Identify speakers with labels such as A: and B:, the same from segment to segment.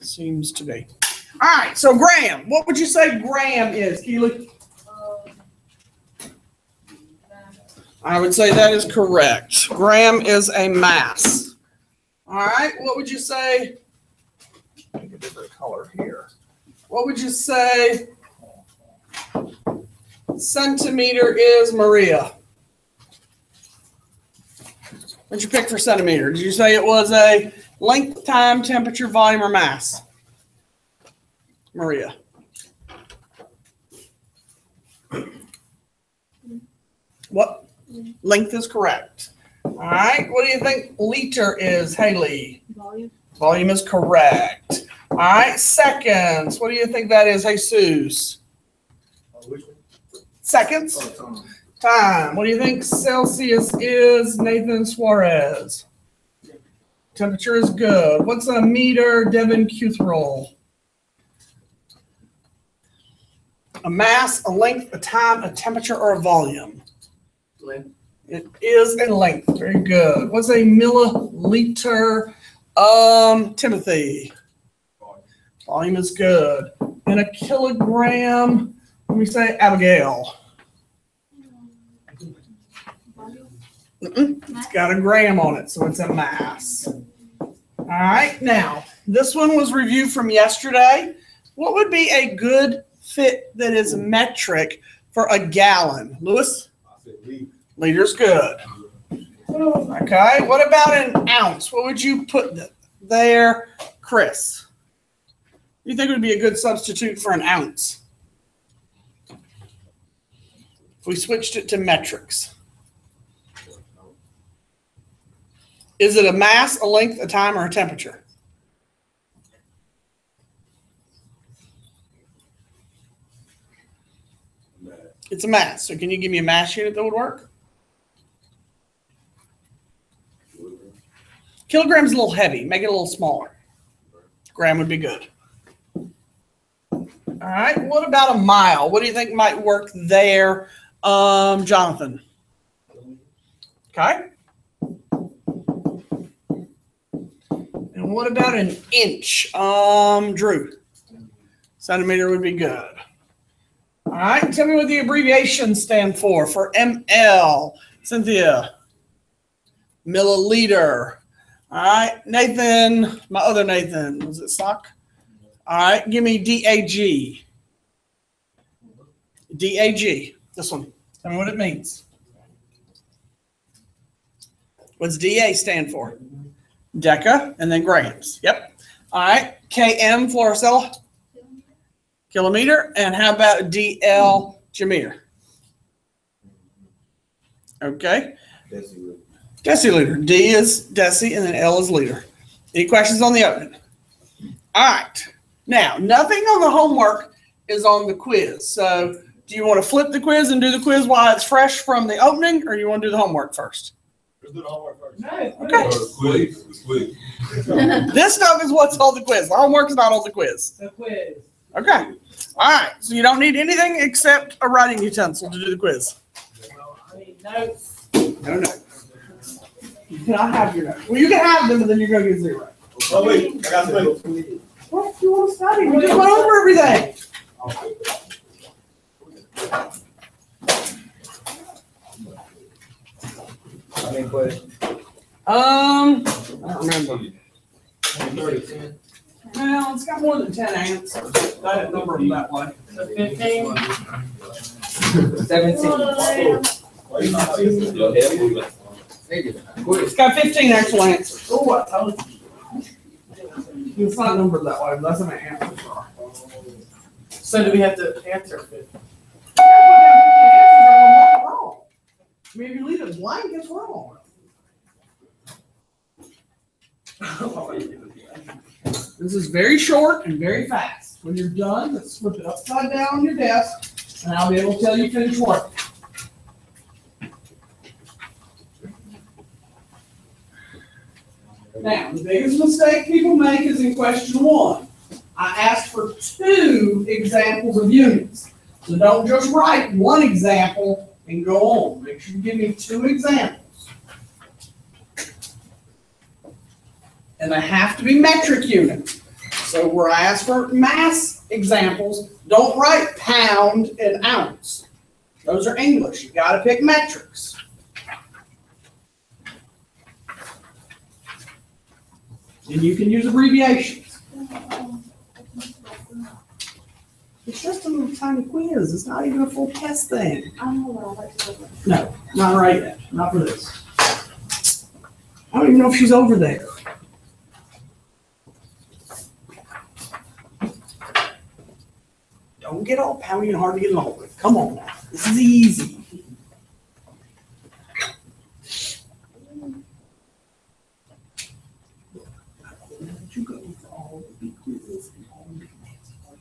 A: Seems to be. All right, so gram. What would you say gram is, Keely? I would say that is correct. Gram is a mass. All right, what would you say? Pick a different color here. What would you say centimeter is, Maria? What'd you pick for centimeter? Did you say it was a length, time, temperature, volume, or mass? Maria. What? Length is correct. All right. What do you think liter is, Haley?
B: Volume.
A: Volume is correct. All right. Seconds. What do you think that is, Jesus? Seconds. Time. What do you think Celsius is, Nathan Suarez? Temperature is good. What's a meter, Devin Cuthrell? A mass, a length, a time, a temperature, or a volume?
C: Length.
A: It is a length. Very good. What's a milliliter? Timothy. Volume is good. And a kilogram, let me say Abigail. It's got a gram on it, so it's a mass. All right, now, this one was reviewed from yesterday. What would be a good fit that is metric for a gallon? Lewis? Liter's good. Okay, what about an ounce? What would you put there, Chris? You think would be a good substitute for an ounce? If we switched it to metrics. Is it a mass, a length, a time, or a temperature? It's a mass. So can you give me a mass unit that would work? Kilogram's a little heavy. Make it a little smaller. Gram would be good. All right. What about a mile? What do you think might work there, Jonathan? Okay. And what about an inch? Drew? Centimeter would be good. All right. Tell me what the abbreviations stand for ML. Cynthia? Milliliter. All right. Nathan, my other Nathan. Was it Sock? All right. Give me DAG. DAG. This one. Tell me what it means. What's DA stand for? Deca, and then grams. Yep. All right. KM, Floricella? Kilometer. And how about DL, Jameer? Okay. Deciliter. D is deci, and then L is liter. Any questions on the opening? All right. Now, nothing on the homework is on the quiz. So do you want to flip the quiz and do the quiz while it's fresh from the opening, or you want to do the homework first?
D: Let's do the homework first.
A: Okay.
D: Quiz.
A: This stuff is what's on the quiz. The homework is not on the quiz.
C: The quiz.
A: Okay. All right. So you don't need anything except a writing utensil to do the quiz.
C: I need notes.
A: No notes. You cannot have your notes. Well, you can have them, but then you're going to get zero.
D: Oh, wait. I got to wait.
A: What? You want to study? We just went over everything.
C: I mean, but
A: I don't remember. Well, it's got more than 10 answers. I didn't number them that way.
C: 15. 17.
A: It's got 15 actual answers. Oh, what? It's not numbered that way, but that's what my answers are.
C: So do we have to answer 15?
A: Wrong. I mean, if you leave it blank, it's wrong. This is very short and very fast. When you're done, let's flip it upside down on your desk, and I'll be able to tell you finish work. Now, the biggest mistake people make is in question 1. I asked for 2 examples of units. So don't just write 1 example and go on. Make sure you give me 2 examples. And they have to be metric units. So where I ask for mass examples, don't write pound and ounce. Those are English. You gotta pick metrics. And you can use abbreviations. It's just a little tiny quiz. It's not even a full test thing. No, not right yet. Not for this. I don't even know if she's over there. Don't get all pouty and hard to get along with. Come on now. This is easy. Let you go for all the big quizzes and all the big fancy ones.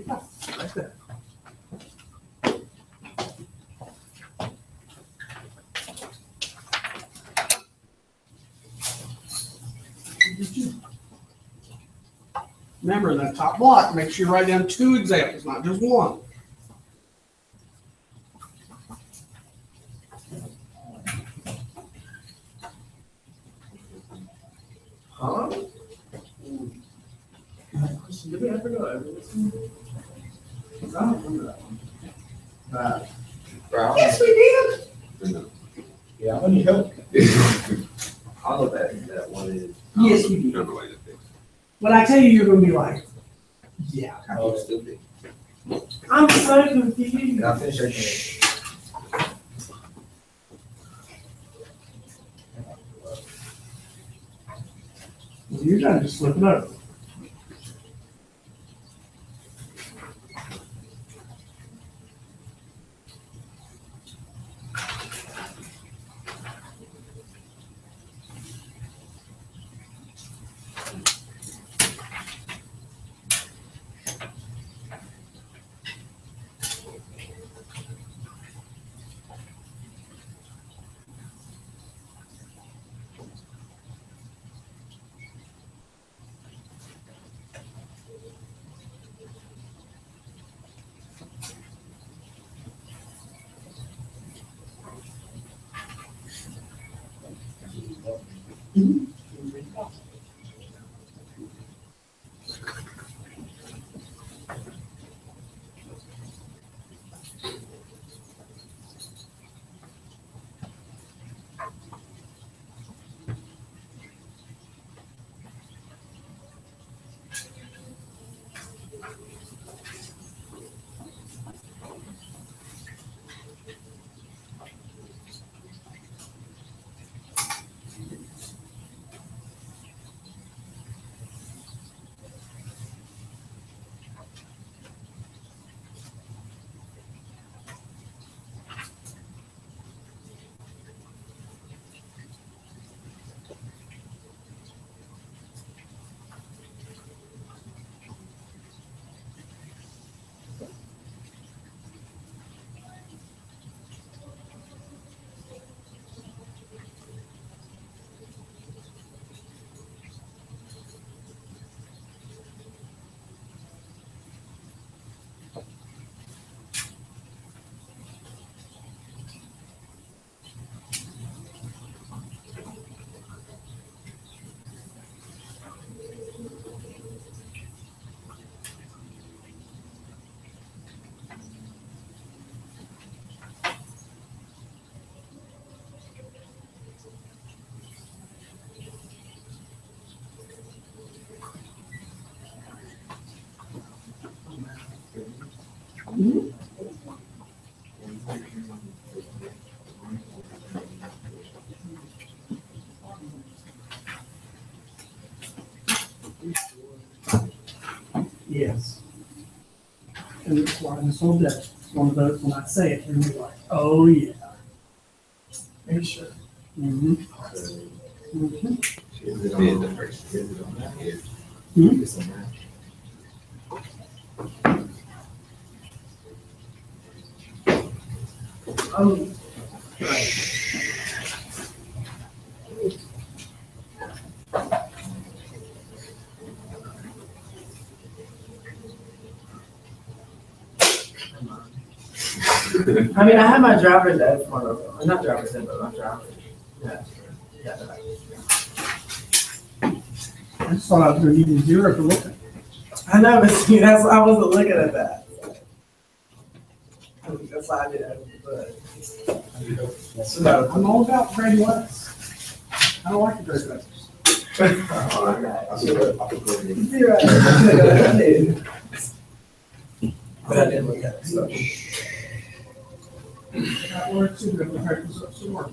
A: Yeah, right there. Remember, in that top block, make sure you write down 2 examples, not just one.
C: Huh? Did we ever go over this one? I don't remember that one.
A: Yes, we did.
C: Yeah, I need help.
B: I know that one is.
A: Yes, we did.
D: Never like that.
A: When I tell you, you're gonna be like, yeah.
B: Oh, stupid.
C: I'm so confused.
B: Can I finish that?
A: You're done, just flip it over.
C: and it's why this whole day, it's one of those, when I say it, and you're like, oh, yeah.
A: Are you sure?
C: Mm-hmm. Mm-hmm.
B: Is it on the first? Is it on that?
C: Hmm?
B: It's on that.
E: I mean, I had my driver's ed one of them. Not driver's ed, but my driver's. Yeah. Yeah.
C: I just thought I was gonna give you 0 for looking.
E: I know, but see, I wasn't looking at that. That's why I did it. But
C: So I'm all about Freddie West. I don't like the Drake West.
E: you're right. I did. But I didn't look at it. So.
C: That works too, but the practice of some work.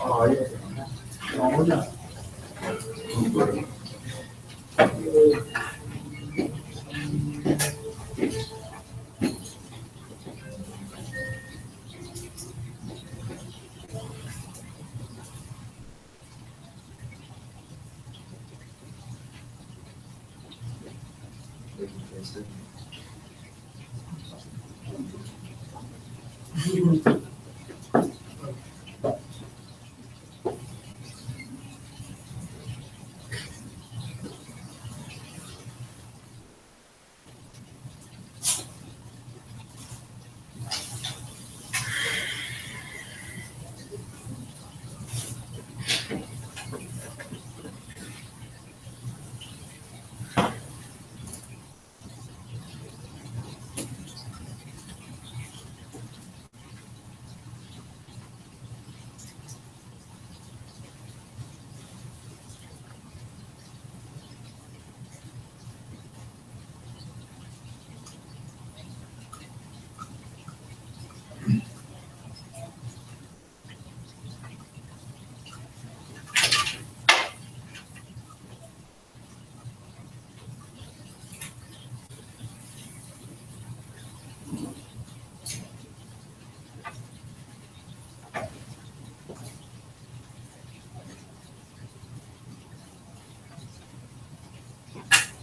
B: Oh, yeah.
C: All we're done.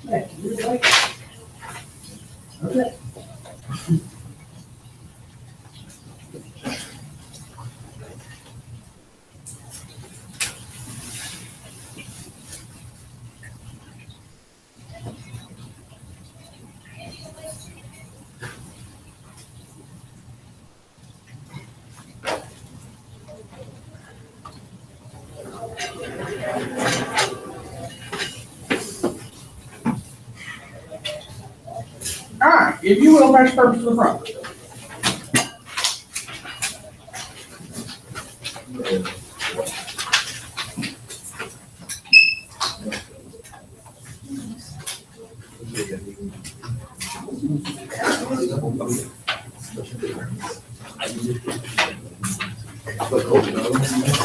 C: Hey, you're right. Okay. All right, if you will, match purpose to the front.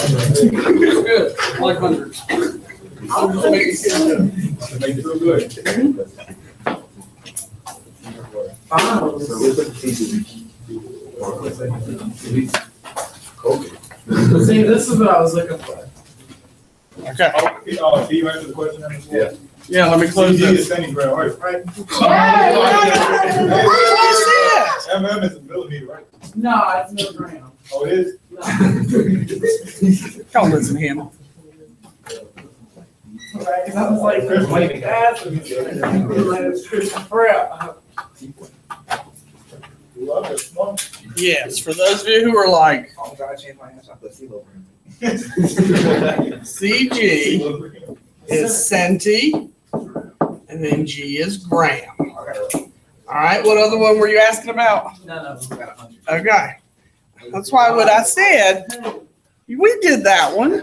C: Good, like hundreds. I'll just make it simple.
D: To make it feel good.
E: Oh,
B: So we'll put the pieces.
E: see, this is what I was looking for.
A: Okay.
D: Oh, can you answer the question?
B: Yeah.
A: Yeah, let me close
D: CG is
A: this.
D: standing ground, right?
E: Right?
A: Close
D: MM is a millimeter, right?
E: No, it's no ground.
D: Oh, it is?
E: No.
A: it. Don't listen to him.
E: Right, 'cause I was like, wait, that's like, crap.
D: You love it, smart.
A: Yes, for those of you who are like,
B: Oh, God, I changed my answer. I put CeeLo for him.
A: CG is centi, and then G is gram. All right, what other one were you asking about?
E: No.
A: Okay, that's why what I said, we did that one.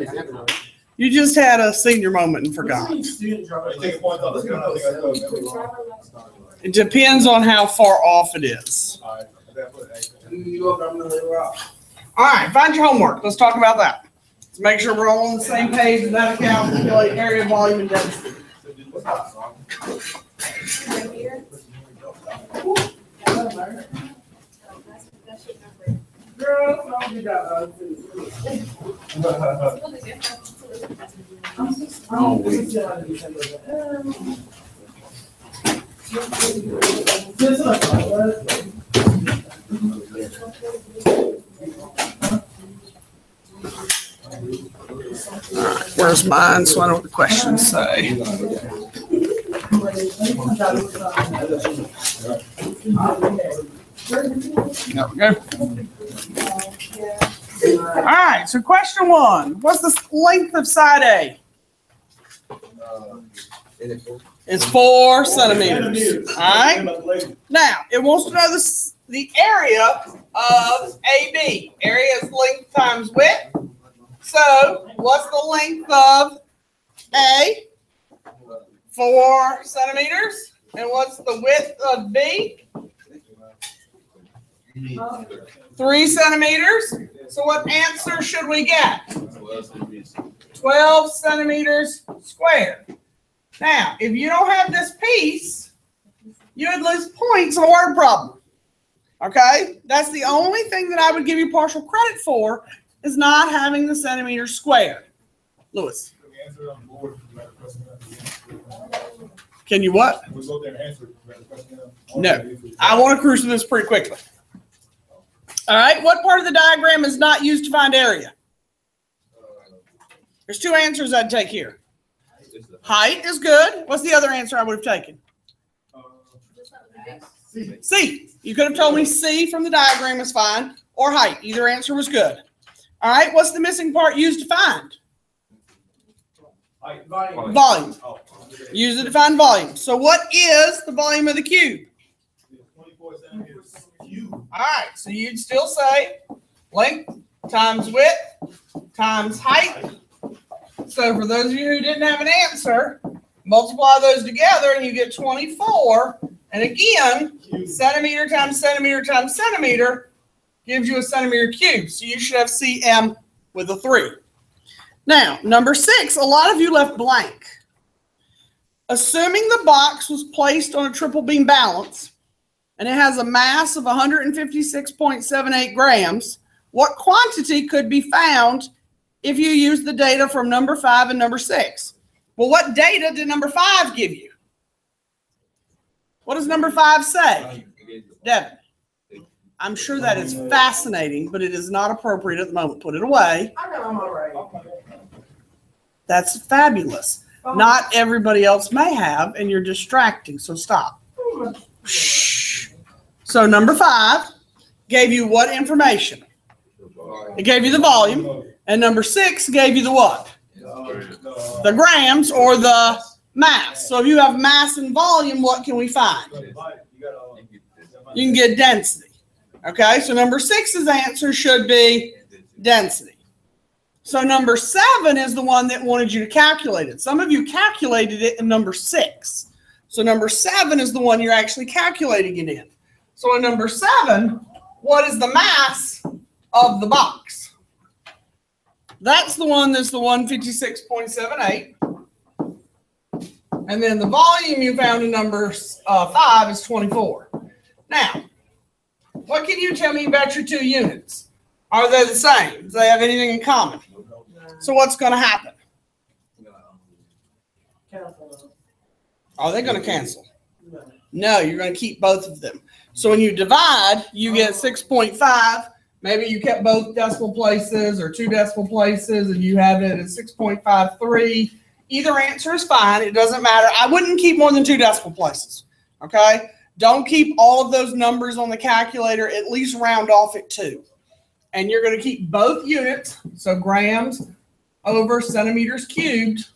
A: You just had a senior moment and forgot.
C: Student driver's
D: Take a point off the gun, I think I told you.
A: It depends on how far off it is.
D: All right, that's what I-
E: You up, I'm gonna rock.
A: All right, find your homework. Let's talk about that. Let's make sure we're all on the same page with that calculate area, volume, and density.
E: Girl, I'll do that.
B: Oh, wait.
A: Where's mine? So I know what the questions say. There we go. All right, so question 1. What's the length of side A? It's 4 centimeters. All right. Now, it wants to know the area of AB. Area is length times width. So, what's the length of A? 4 centimeters. And what's the width of B? 3 centimeters. So what answer should we get? 12 centimeters squared. Now, if you don't have this piece, you would lose points on a word problem. Okay? That's the only thing that I would give you partial credit for is not having the centimeters squared. Lewis.
D: Answer on the board.
A: Can you what?
D: We go there and answer.
A: No. I want to cruise through this pretty quickly. All right. What part of the diagram is not used to find area? There's 2 answers I'd take here. Height is good. What's the other answer I would have taken? C. You could have told me C from the diagram is fine, or height. Either answer was good. All right. What's the missing part used to find? Volume. Use it to find volume. So what is the volume of the cube?
D: 24 centimeters cube.
A: All right. So you'd still say length times width times height. So for those of you who didn't have an answer, multiply those together and you get 24. And again, centimeter times centimeter times centimeter gives you a centimeter cube. So you should have cm with a 3. Now, number 6, a lot of you left blank. Assuming the box was placed on a triple beam balance and it has a mass of 156.78 grams, what quantity could be found if you use the data from number 5 and number 6? Well, what data did number 5 give you? What does number 5 say? Devin, I'm sure that is fascinating, but it is not appropriate at the moment. Put it away.
E: I know I'm all right.
A: That's fabulous. Not everybody else may have, and you're distracting, so stop. Shh. So number 5 gave you what information? It gave you the volume. And number 6 gave you the what? The grams or the mass. So if you have mass and volume, what can we find? You can get density. Okay, so number 6's answer should be density. So number 7 is the one that wanted you to calculate it. Some of you calculated it in number 6. So number 7 is the one you're actually calculating it in. So in number 7, what is the mass of the box? That's the one that's the 156.78. And then the volume you found in number 5 is 24. Now, what can you tell me about your 2 units? Are they the same? Do they have anything in common? So what's going to happen? Are they going to cancel? No, you're going to keep both of them. So when you divide, you get 6.5. Maybe you kept both decimal places or 2 decimal places and you have it at 6.53. Either answer is fine. It doesn't matter. I wouldn't keep more than 2 decimal places. Okay? Don't keep all of those numbers on the calculator. At least round off at 2. And you're going to keep both units, so grams over centimeters cubed,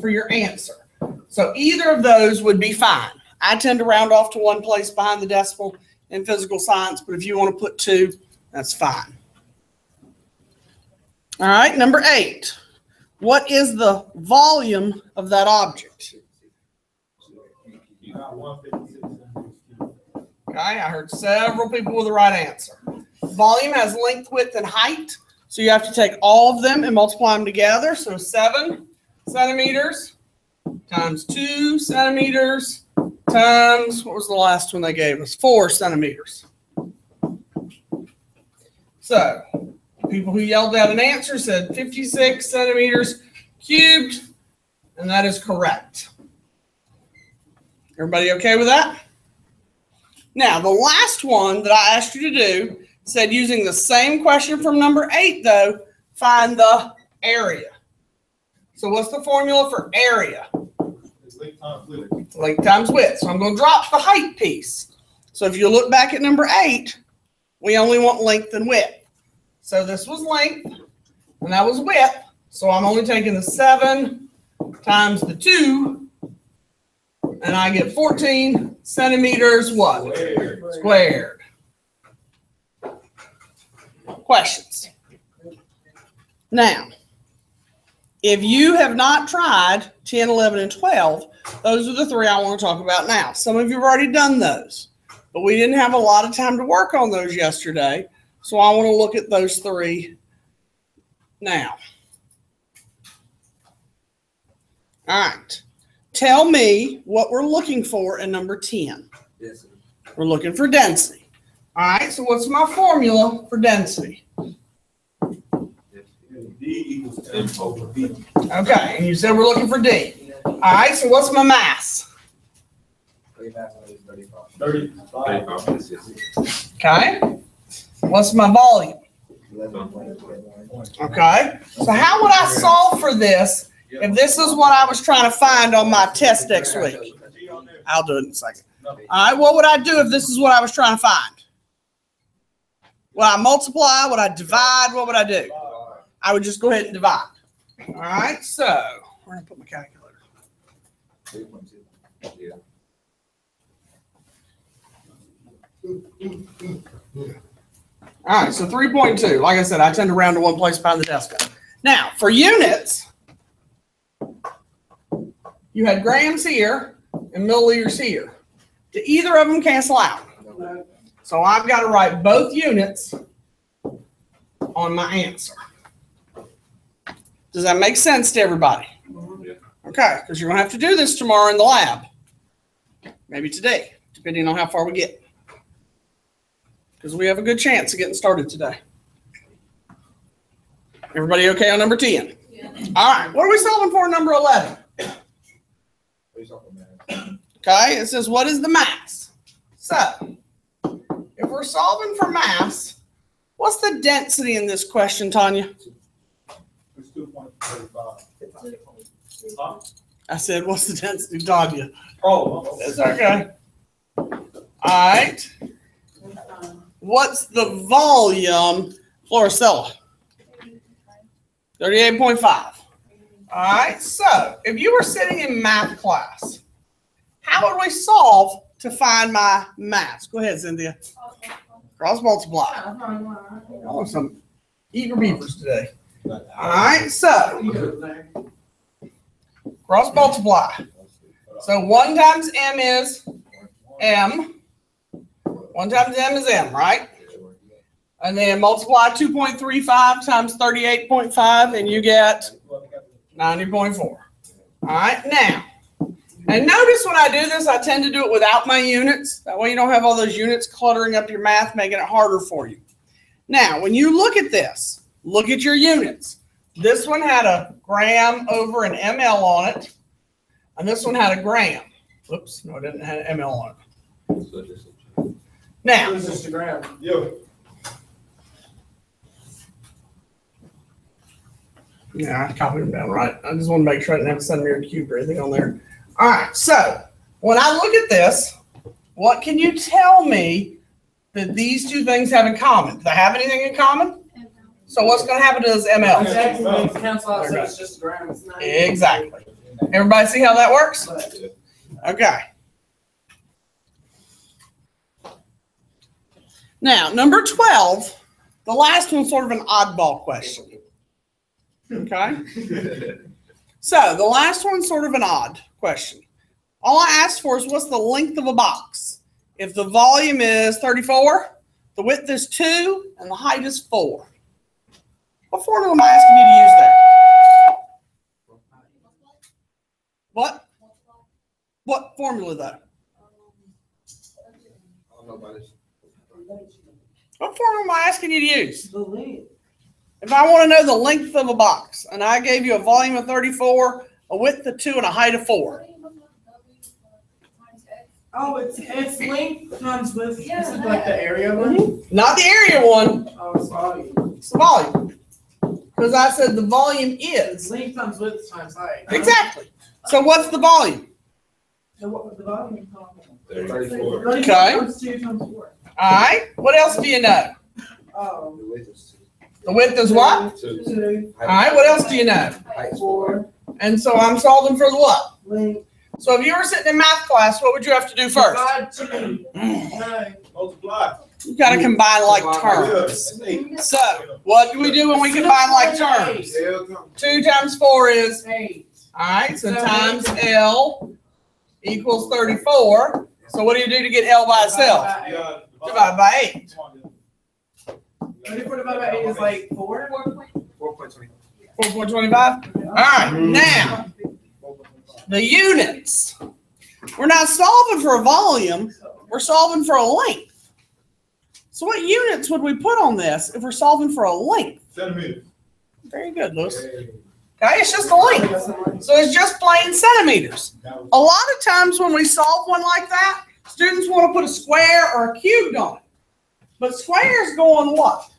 A: for your answer. So either of those would be fine. I tend to round off to 1 place behind the decimal in physical science, but if you want to put 2, that's fine. All right, number 8. What is the volume of that object?
D: You got 156 centimeters cubed.
A: Okay, I heard several people with the right answer. Volume has length, width, and height. So you have to take all of them and multiply them together. So 7 centimeters times 2 centimeters times, what was the last one they gave us? 4 centimeters. So people who yelled out an answer said 56 centimeters cubed, and that is correct. Everybody okay with that? Now, the last one that I asked you to do said using the same question from number 8, though, find the area. So what's the formula for area?
D: It's length times width.
A: Length times width. So I'm going to drop the height piece. So if you look back at number 8, we only want length and width. So this was length, and that was width. So I'm only taking the 7 times the 2, and I get 14 centimeters what? Squared. Questions? Now, if you have not tried 10, 11, and 12, those are the 3 I want to talk about now. Some of you have already done those, but we didn't have a lot of time to work on those yesterday, so I want to look at those 3 now. All right. Tell me what we're looking for in number 10.
B: Yes.
A: We're looking for density. All right, so what's my formula for density?
D: D equals M over V.
A: Okay, and you said we're looking for D. All right, so what's my mass?
D: 35.
A: Okay. What's my volume? Okay. So how would I solve for this if this is what I was trying to find on my test next week?
D: G on there.
A: I'll do it in a second. All right, what would I do if this is what I was trying to find? Would I multiply? Would I divide? What would I do? I would just go ahead and divide. All right, so where did I put my calculator?
B: 3.2. Yeah.
A: All right, so 3.2. Like I said, I tend to round to one place behind the desk. Now, for units, you had grams here and milliliters here. Do either of them cancel out? So I've got to write both units on my answer. Does that make sense to everybody? Okay, because you're going to have to do this tomorrow in the lab. Maybe today, depending on how far we get. Because we have a good chance of getting started today. Everybody okay on number 10?
F: Yeah.
A: All right, what are we solving for in number 11? Okay, it says, what is the mass? So, if we're solving for mass, what's the density in this question, Tanya?
D: It's 2.35. Huh?
A: I said, what's the density, Tanya?
D: Oh,
A: It's okay. All right. What's the volume, Floricella? 38.5. All right, so if you were sitting in math class, how would we solve to find my mass? Go ahead, Cynthia. Cross multiply. Oh, some eager beavers today. All right, so cross multiply. So 1 times M is M. 1 times M is M, right? And then multiply 2.35 times 38.5 and you get 90.4. All right, now, and notice when I do this, I tend to do it without my units. That way you don't have all those units cluttering up your math, making it harder for you. Now, when you look at this, look at your units. This one had a gram over an ml on it, and this one had a gram. Oops, no, it didn't have an ml on it. Now,
C: It's just a gram.
D: yeah.
A: yeah, I copied them down right. I just want to make sure I didn't have a centimeter cube or anything on there. All right, so when I look at this, what can you tell me that these two things have in common? Do they have anything in common? So what's going to happen to this ml?
C: Exactly, cancel out, so it's just a gram. It's not-
A: Exactly. Everybody see how that works? Okay. Now, number 12, the last one's sort of an oddball question. Okay. So the last one's sort of an odd question. All I asked for is what's the length of a box? If the volume is 34, the width is 2, and the height is 4. What formula am I asking you to use there? What? What formula though?
B: I don't know about this.
A: What formula am I asking you to use?
E: The length.
A: If I want to know the length of a box, and I gave you a volume of 34, a width of 2, and a height of 4.
E: Oh, it's length times width. This is like the area one.
A: Not the area one,
E: Oh, sorry.
A: it's the volume. Because I said the volume
E: It's
A: is.
E: length times width times height.
A: Exactly. So what's the volume?
E: So what was the volume?
B: 34.
A: Okay.
E: Times 2 times 4.
A: All right. What else do you know?
E: Oh.
B: The width is
A: The width is what?
B: 2.
E: 2,
A: All right. What else do you know?
B: Height is 4.
E: 4,
A: And so I'm solving for the what?
E: length.
A: So if you were sitting in math class, what would you have to do first?
E: Divide 2. No.
D: Multiply.
A: You got to combine like
D: Yeah,
A: terms.
D: that's 8.
A: So what do we do when we combine like terms? 2 times 4 is
E: 8.
A: all right. So times L equals 34. So what do you do to get L by itself?
D: Yeah,
A: Divide by 8.
E: 34 divided by 8 is like 4.
B: 4.20.
A: 4.25. All right. Now the units. We're not solving for a volume. We're solving for a length. So what units would we put on this if we're solving for a length?
D: Centimeters.
A: Very good, Lewis. Okay, it's just a length. So it's just plain centimeters. A lot of times when we solve one like that, students want to put a square or a cube on it. But squares go on what?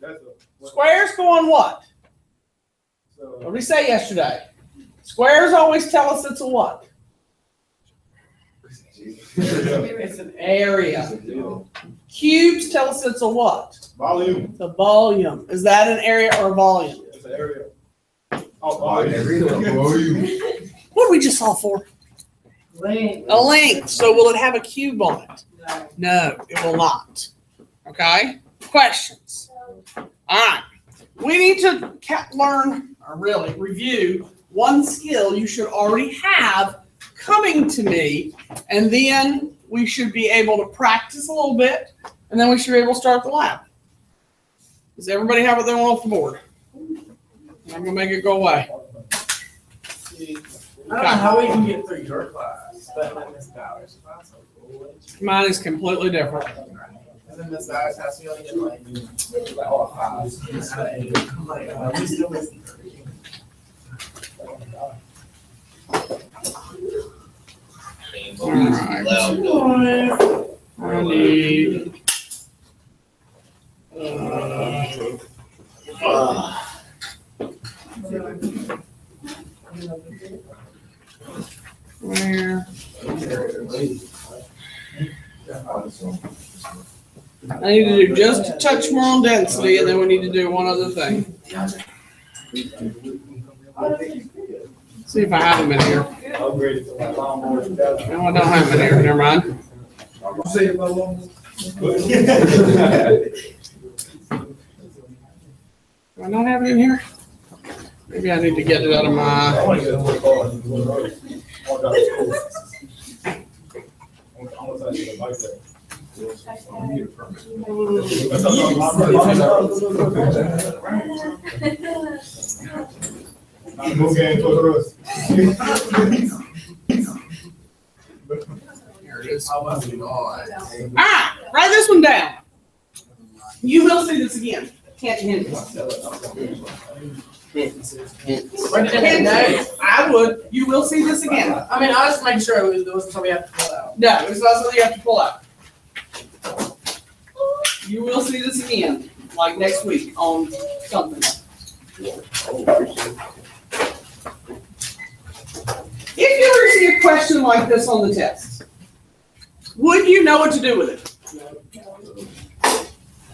D: That's a.
A: Squares go on what? What did we say yesterday? Squares always tell us it's a what? It's an area. Cubes tell us it's a what?
D: Volume.
A: It's a volume. Is that an area or a volume?
D: It's an area. Oh, volume.
A: What did we just solve for?
E: Length.
A: A length. So will it have a cube on it?
E: No.
A: No, it will not. Okay? Questions? All right. We need to learn, or really review, one skill you should already have coming to me, and then we should be able to practice a little bit, and then we should be able to start the lab. Does everybody have what they want off the board? I'm going to make it go away.
E: I don't know how we can get through your class, but then Miss Bowers' class.
A: Mine is completely different.
E: And then Miss Bowers has to only get like all 5. I'm like, we still missing 3.
A: All right. I need. Where? I need to do just a touch more on density, and then we need to do one other thing. See if I have them in here.
D: Upgraded to like lawnmowers.
A: No, I don't have them in here. Never mind. Do I not have it in here? Maybe I need to get it out of
D: I
A: my.
D: want to get a little car. Almost like a bike there. Move game for us.
A: Here it is. All right, write this one down. You will see this again. Can't hint. I would. You will see this again.
E: I mean, I was just making sure there wasn't something we have to pull out.
A: No, it's not something you have to pull out. You will see this again, like next week on something. If you were to see a question like this on the test, would you know what to do with it?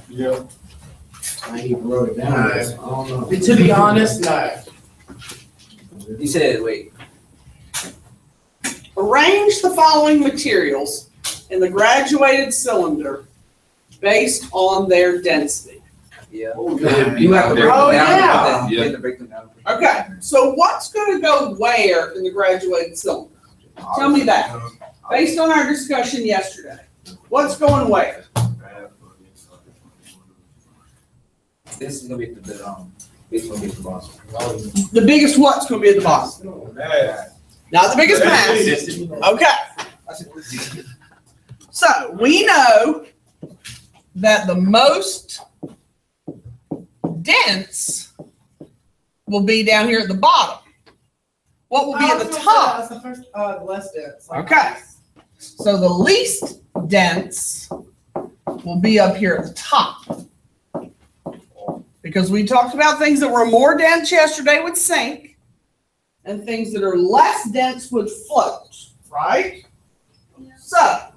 D: Yeah.
B: I even wrote it down. I don't know.
E: To be honest, no.
B: You said, wait.
A: Arrange the following materials in the graduated cylinder based on their density.
B: Yeah.
C: Oh,
B: You have to break
A: Oh,
B: them down.
A: yeah.
B: You have to break them down.
A: Okay, so what's gonna go where in the graduated cylinder? Tell me that, based on our discussion yesterday. What's going where?
B: This is gonna be this is gonna be the boss.
A: The biggest what's gonna be at the bottom?
D: Mass.
A: Not the biggest mass. Okay. So we know that the most dense will be down here at the bottom. What will be at the top?
E: That's the first, less dense.
A: Okay. So the least dense will be up here at the top. Because we talked about things that were more dense yesterday would sink and things that are less dense would float, right? So,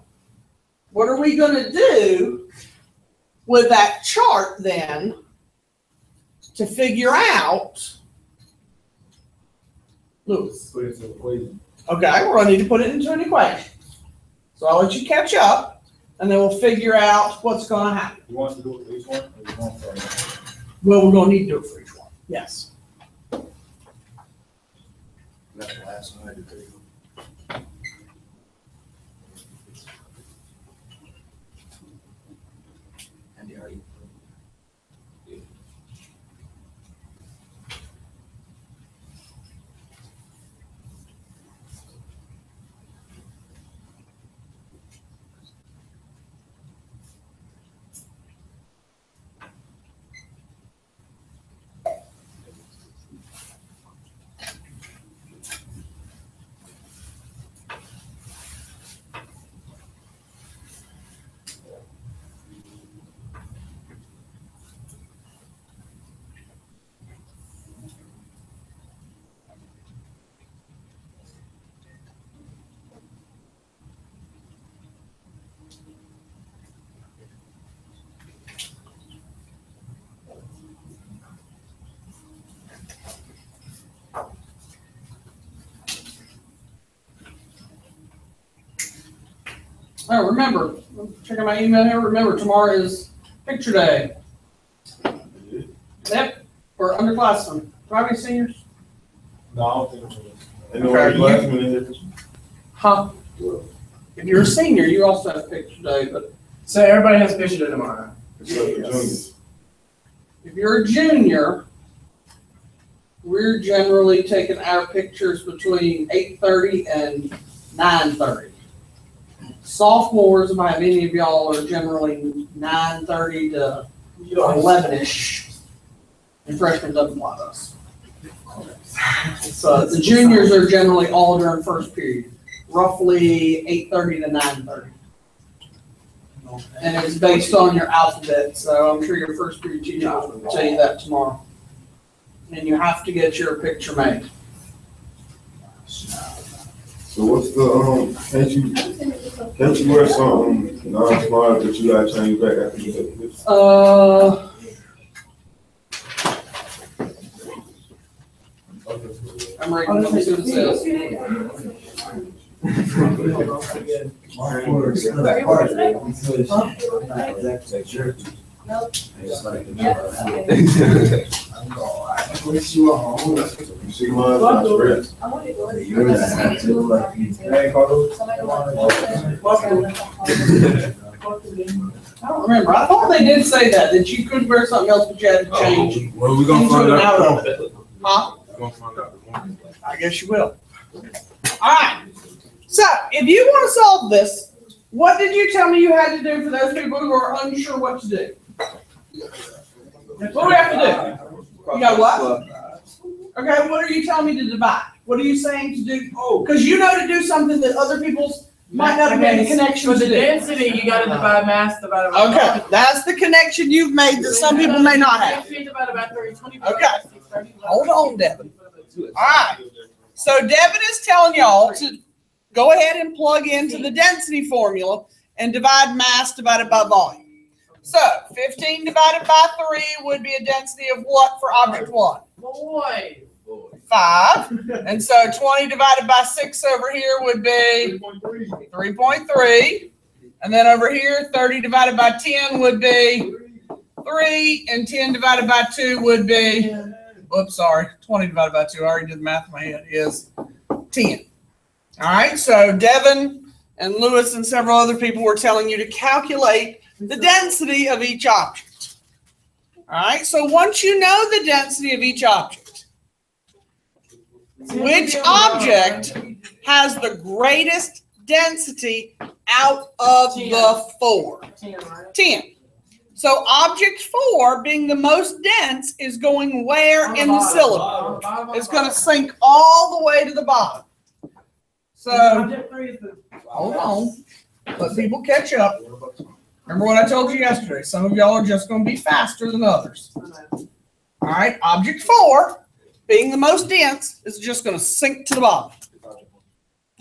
A: what are we going to do with that chart then to figure out, Lewis?
D: Put it to the equation.
A: Okay, we're going to need to put it into an equation. So I'll let you catch up and then we'll figure out what's going to happen.
D: You want to do it for each one? Or you want to?
A: Well, we're going to need to do it for each one. Yes.
B: That's the last one I did. And the already.
A: Oh, remember, I'm checking my email here. Remember, tomorrow is picture day. Yep, for underclassmen. Do I have any seniors?
D: No, I don't think so. And
A: Okay.
D: the last one in there.
A: Huh? If you're a senior, you also have picture day, but
E: So everybody has picture day tomorrow.
D: It's for juniors.
A: if you're a junior, we're generally taking our pictures between 8:30 and 9:30. Sophomores, if I have any of y'all, are generally 9:30 to 11-ish. And freshmen doesn't apply to us. So the juniors are generally all during first period, roughly 8:30 to 9:30. And it's based on your alphabet, so I'm sure your first period teacher will tell you that tomorrow. And you have to get your picture made.
F: So what's the, can't you wear something non-smart that you gotta change back after you take this?
A: I'm ready. Let me see what it says.
F: You see mine, not straight.
A: I don't remember. I thought they did say that you could wear something else, but you had to change.
F: Well, we gonna
A: into
F: find
A: an
F: out.
A: outfit. Huh?
F: We gonna find out tomorrow.
A: I guess you will. All right. So if you want to solve this, what did you tell me you had to do for those people who are unsure what to do? What do we have to do? You got what? Okay, what are you telling me to divide? What are you saying to do? Oh, because you know to do something that other people might not have made a connection
E: For
A: to
E: the
A: do.
E: density, you gotta divide mass divided by.
A: Okay, that's the connection you've made that some people may not have.
E: 15 divided by 30, 20.
A: Okay. Hold on, Devin. All right. So Devin is telling y'all to go ahead and plug into the density formula and divide mass divided by volume. So 15 divided by 3 would be a density of what for object 1?
E: Boy.
A: 5. And so 20 divided by 6 over here would be 3.3. And then over here, 30 divided by 10 would be 3, and 10 divided by 2 would be, oops, sorry, 20 divided by 2, I already did the math in my head, is 10. All right, so Devin and Lewis and several other people were telling you to calculate the density of each object. All right, so once you know the density of each object, which object has the greatest density out of the 4?
E: 10, right?
A: 10. So object 4, being the most dense, is going where in the cylinder? It's going to sink all the way to the bottom. So,
E: Object 3 is the.
A: hold on. Let people catch up. Remember what I told you yesterday. Some of y'all are just going to be faster than others. All right. Object 4, being the most dense, is just going to sink to the bottom.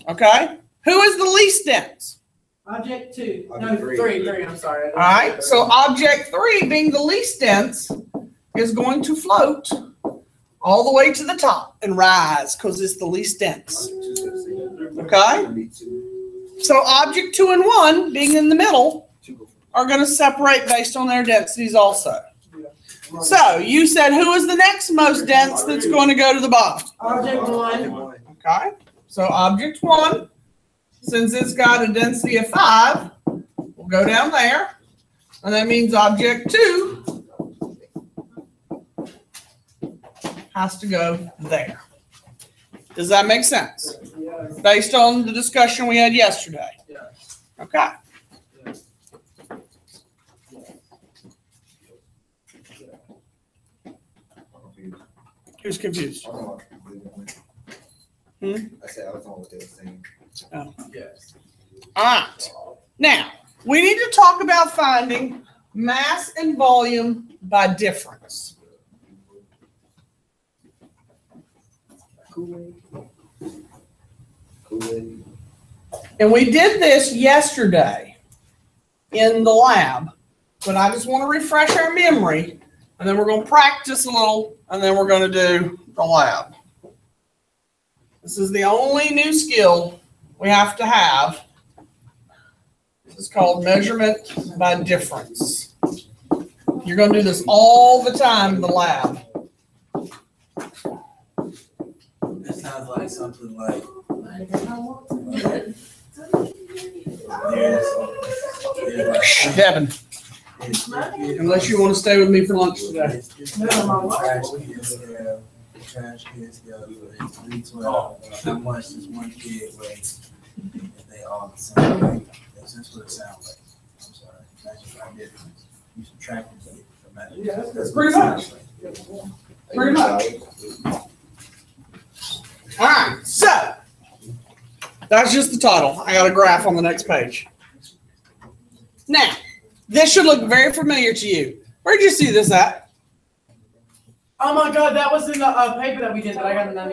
A: Okay. Who is the least dense?
E: Object 2. No,
B: Object 3.
E: 3, I'm sorry.
A: All right. So object 3, being the least dense, is going to float all the way to the top and rise because it's the least dense. Okay. So object 2 and 1, being in the middle, are going to separate based on their densities also. So you said who is the next most dense that's going to go to the bottom?
E: Object 1.
A: Okay. So object 1, since it's got a density of 5, will go down there. And that means object 2 has to go there. Does that make sense?
E: Yes.
A: Based on the discussion we had yesterday?
E: Yes.
A: Okay. Who's confused?
B: I said, I was on what they were saying.
E: Yes.
A: All right. Now, we need to talk about finding mass and volume by difference. And we did this yesterday in the lab, but I just want to refresh our memory, and then we're going to practice a little, and then we're going to do the lab. This is the only new skill we have to have. This is called measurement by difference. You're going to do this all the time in the lab.
G: That sounds like something like.
A: Devin, unless you want to stay with me for lunch today.
G: Trash kids go 312. How much does one kid weigh if they all the same weight? That's what it sounds like. I'm sorry. That's what I did. You subtract it from that.
A: Yeah, that's pretty much. Pretty much. All right, so that's just the title. I got a graph on the next page. Now, this should look very familiar to you. Where'd you see this at?
E: Oh my God, that was in the paper that we did that I got in that.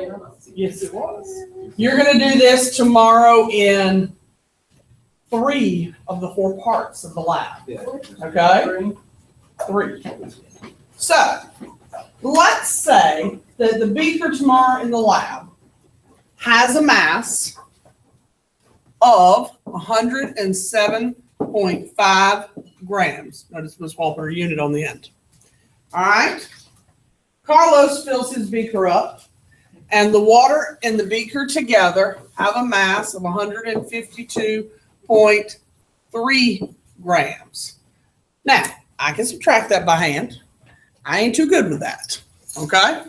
A: Yes, it was. You're going to do this tomorrow in 3 of the 4 parts of the lab. Okay? 3. So, let's say that the beaker tomorrow in the lab has a mass of 107.5 grams. Notice Ms. Walper, unit on the end. All right? Carlos fills his beaker up, and the water and the beaker together have a mass of 152.3 grams. Now, I can subtract that by hand. I ain't too good with that. Okay?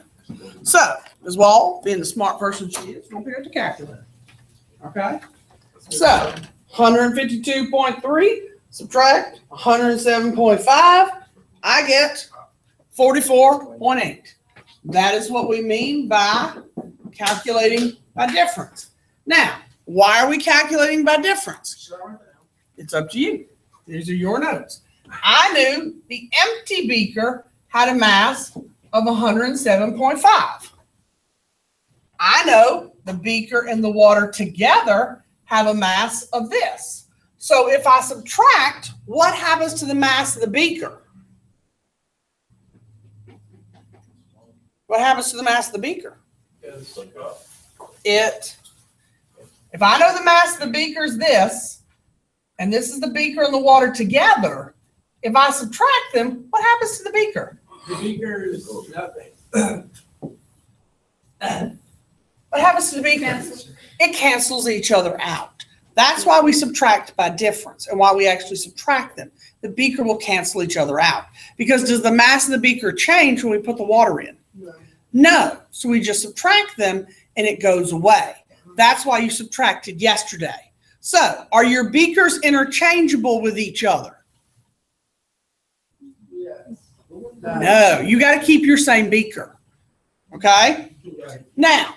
A: So, Ms. Wall, being the smart person she is, we'll pick up the calculator. Okay? So, 152.3 subtract 107.5, I get 44.8. That is what we mean by calculating by difference. Now, why are we calculating by difference? It's up to you. These are your notes. I knew the empty beaker had a mass of 107.5. I know the beaker and the water together have a mass of this. So if I subtract, what happens to the mass of the beaker? What happens to the mass of the beaker? If I know the mass of the beaker is this, and this is the beaker and the water together, If I subtract them, what happens to the beaker?
C: The beaker is nothing.
A: What happens to the beaker? It cancels each other out. That's why we subtract by difference and why we actually subtract them. The beaker will cancel each other out. Because does the mass of the beaker change when we put the water in? No. So we just subtract them and it goes away. That's why you subtracted yesterday. So are your beakers interchangeable with each other? No, you got to keep your same beaker. Okay? Now,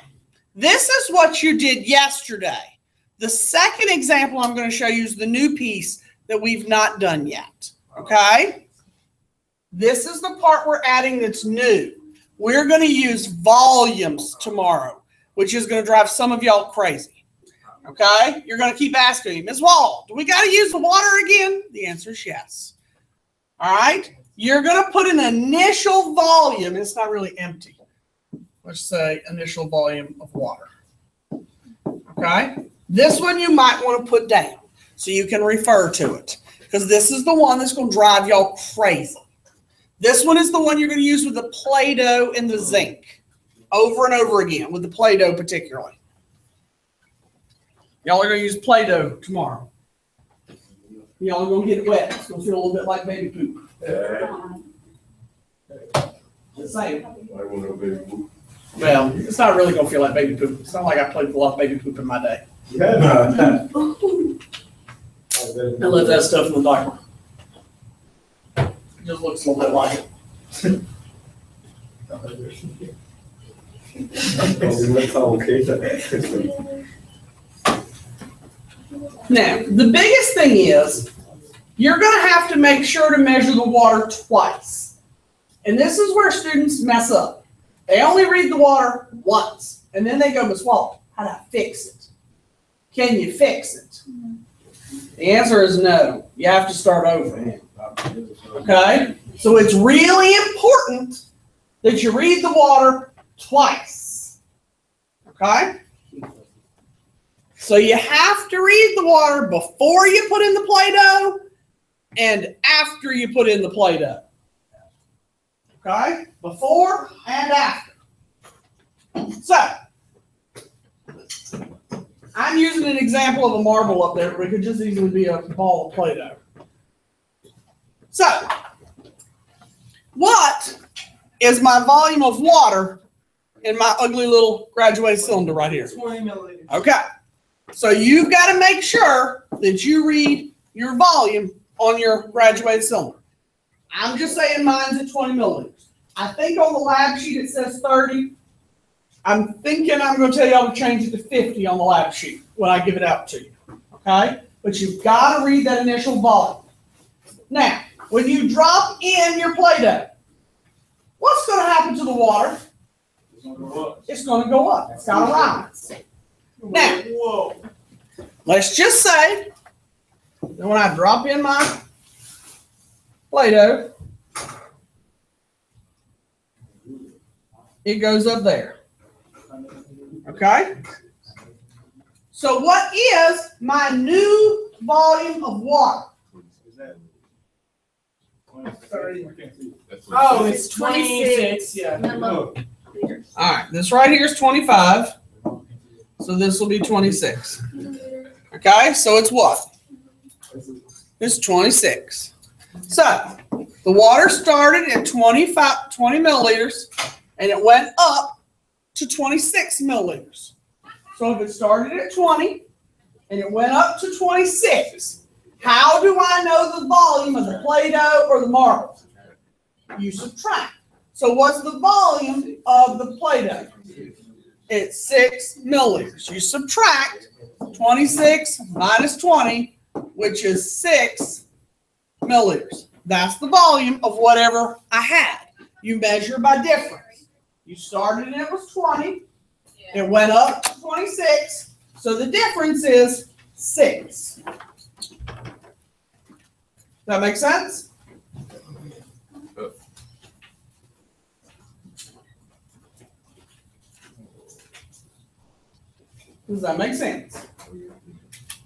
A: this is what you did yesterday. The second example I'm going to show you is the new piece that we've not done yet. Okay? This is the part we're adding that's new. We're going to use volumes tomorrow, which is going to drive some of y'all crazy. Okay? You're going to keep asking me, Ms. Wall, do we got to use the water again? The answer is yes. All right? You're going to put an initial volume. It's not really empty. Let's say initial volume of water. Okay? This one you might want to put down so you can refer to it, because this is the one that's going to drive y'all crazy. This one is the one you're going to use with the Play-Doh and the zinc over and over again, with the Play-Doh particularly. Y'all are going to use Play-Doh tomorrow. Y'all are going to get it wet. It's going to feel a little bit like baby poop. Just saying. Well, it's not really going to feel like baby poop. It's not like I played with a lot of baby poop in my day. I left that stuff in the diaper. It just looks a little bit like it. Now, the biggest thing is you're going to have to make sure to measure the water twice. And this is where students mess up. They only read the water once, and then they go, Ms. Wall, how do I fix it? Can you fix it? The answer is no. You have to start over. Okay? So it's really important that you read the water twice. Okay? So you have to read the water before you put in the Play-Doh and after you put in the Play-Doh. Okay? Before and after. So, I'm using an example of a marble up there, but it could just easily be a ball of Play-Doh. So, what is my volume of water in my ugly little graduated cylinder right here?
E: 20 milliliters.
A: Okay. So you've got to make sure that you read your volume on your graduated cylinder. I'm just saying mine's at 20 milliliters. I think on the lab sheet it says 30. I'm thinking I'm going to tell y'all to change it to 50 on the lab sheet when I give it out to you. Okay? But you've got to read that initial volume. Now, when you drop in your Play-Doh, what's going to happen to the water? It's going to go up. It's got to rise. Now, let's just say that when I drop in my Play-Doh, it goes up there. Okay? So what is my new volume of water?
E: Oh, it's 26. Yeah.
A: All right, this right here is 25. So this will be 26. Okay, so it's what? It's 26. So the water started at 20 milliliters and it went up to 26 milliliters. So if it started at 20 and it went up to 26, how do I know the volume of the Play-Doh or the marble? You subtract. So what's the volume of the Play-Doh? It's 6 milliliters. You subtract 26 minus 20, which is 6 milliliters. That's the volume of whatever I had. You measure by difference. You started and it was 20. It went up to 26. So the difference is 6. Does that make sense? Does that make sense?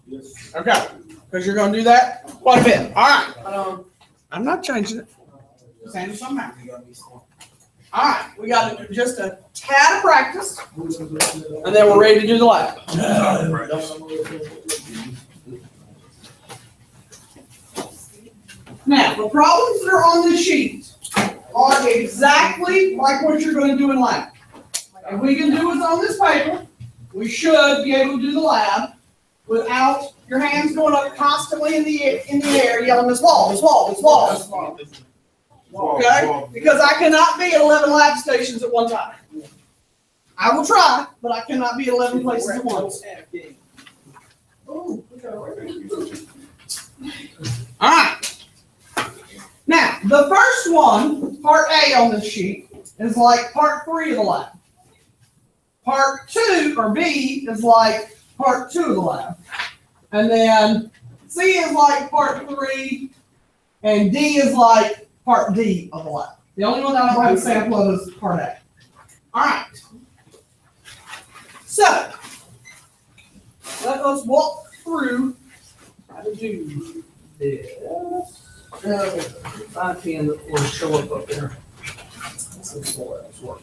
D: Yes.
A: Okay, because you're going to do that quite a bit. All right. I'm not changing it. Same as I'm at.
G: You got me stumped.
A: All right, we got just a tad of practice, and then we're ready to do the lab. Now, the problems that are on this sheet are exactly like what you're going to do in lab. If we can do what's on this paper, we should be able to do the lab without your hands going up constantly in the air yelling, "This wall, this wall, this wall." Okay? Because I cannot be at 11 lab stations at one time. I will try, but I cannot be at 11 places at once. All right. Now, the first one, part A on this sheet, is like part 3 of the lab. Part 2, or B, is like part 2 of the lab. And then C is like part 3, and D is like part D of the lab. The only one that I don't have a sample of is part A. All right. So, let us walk through how to do this. My pen will show up there. This is for else work.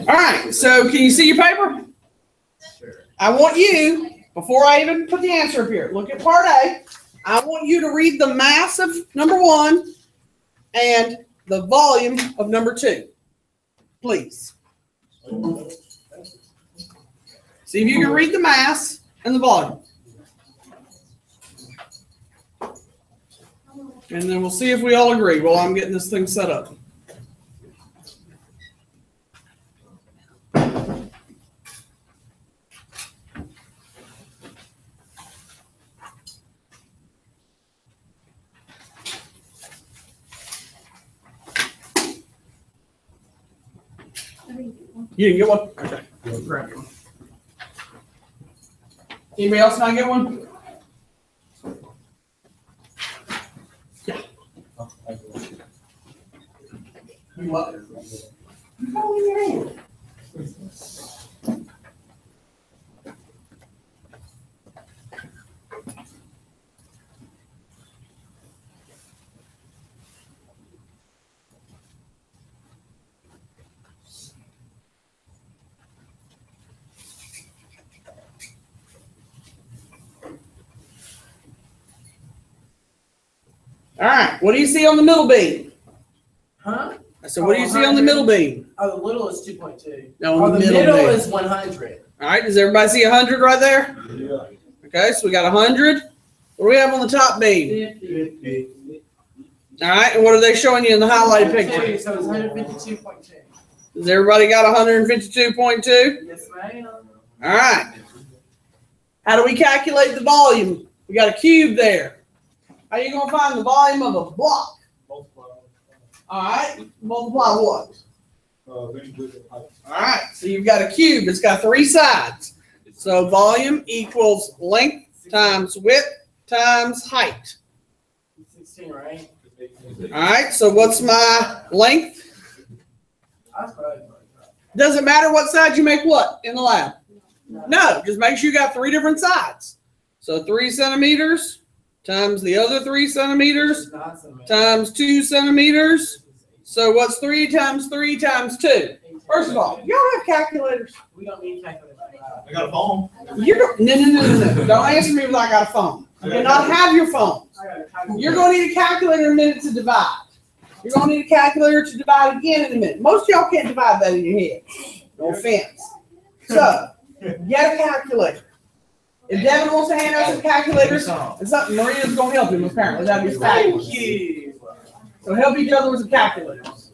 A: All right, so can you see your paper?
B: Sure.
A: I want you, before I even put the answer up here, look at part A. I want you to read the mass of number 1 and the volume of number 2, please. See if you can read the mass and the volume. And then we'll see if we all agree while I'm getting this thing set up. You didn't get one? Okay. Grab one. Anybody else not get one? Yeah. You what? How in your hand? All right, what do you see on the middle beam?
E: Huh?
A: I said, what do you see on the middle beam?
E: Oh, the little is 2.2.
A: No,
E: Oh,
A: on
E: the
A: the
E: middle
A: beam.
E: is 100.
A: All right, does everybody see 100 right there?
D: Yeah.
A: Okay, so we got 100. What do we have on the top beam?
E: 50.
A: All right, and what are they showing you in the highlighted picture?
E: So it's 152.2.
A: Does everybody got 152.2?
E: Yes, ma'am.
A: All right. How do we calculate the volume? We got a cube there. How are you going to find the volume of a block? All right, multiply what? All right, so you've got a cube. It's got 3 sides. So volume equals length times width times height.
E: 16, right?
A: All right, so what's my length?
E: That's right.
A: Doesn't matter what side you make what in the lab. No, just make sure you got 3 different sides. So 3 centimeters times the other 3 centimeters times 2 centimeters. So what's 3 times 3 times 2? First of all, y'all have calculators.
E: We don't need calculators.
D: I got a phone.
A: You're no. Don't answer me without I got a phone. You cannot have your phone. You're going to need a calculator in a minute to divide. You're going to need a calculator to divide again in a minute. Most of y'all can't divide that in your head. No offense. So, get a calculator. If Devin wants to hand out some calculators, it's something Maria's going to help him apparently. That'd be fabulous. So help each other with some calculators.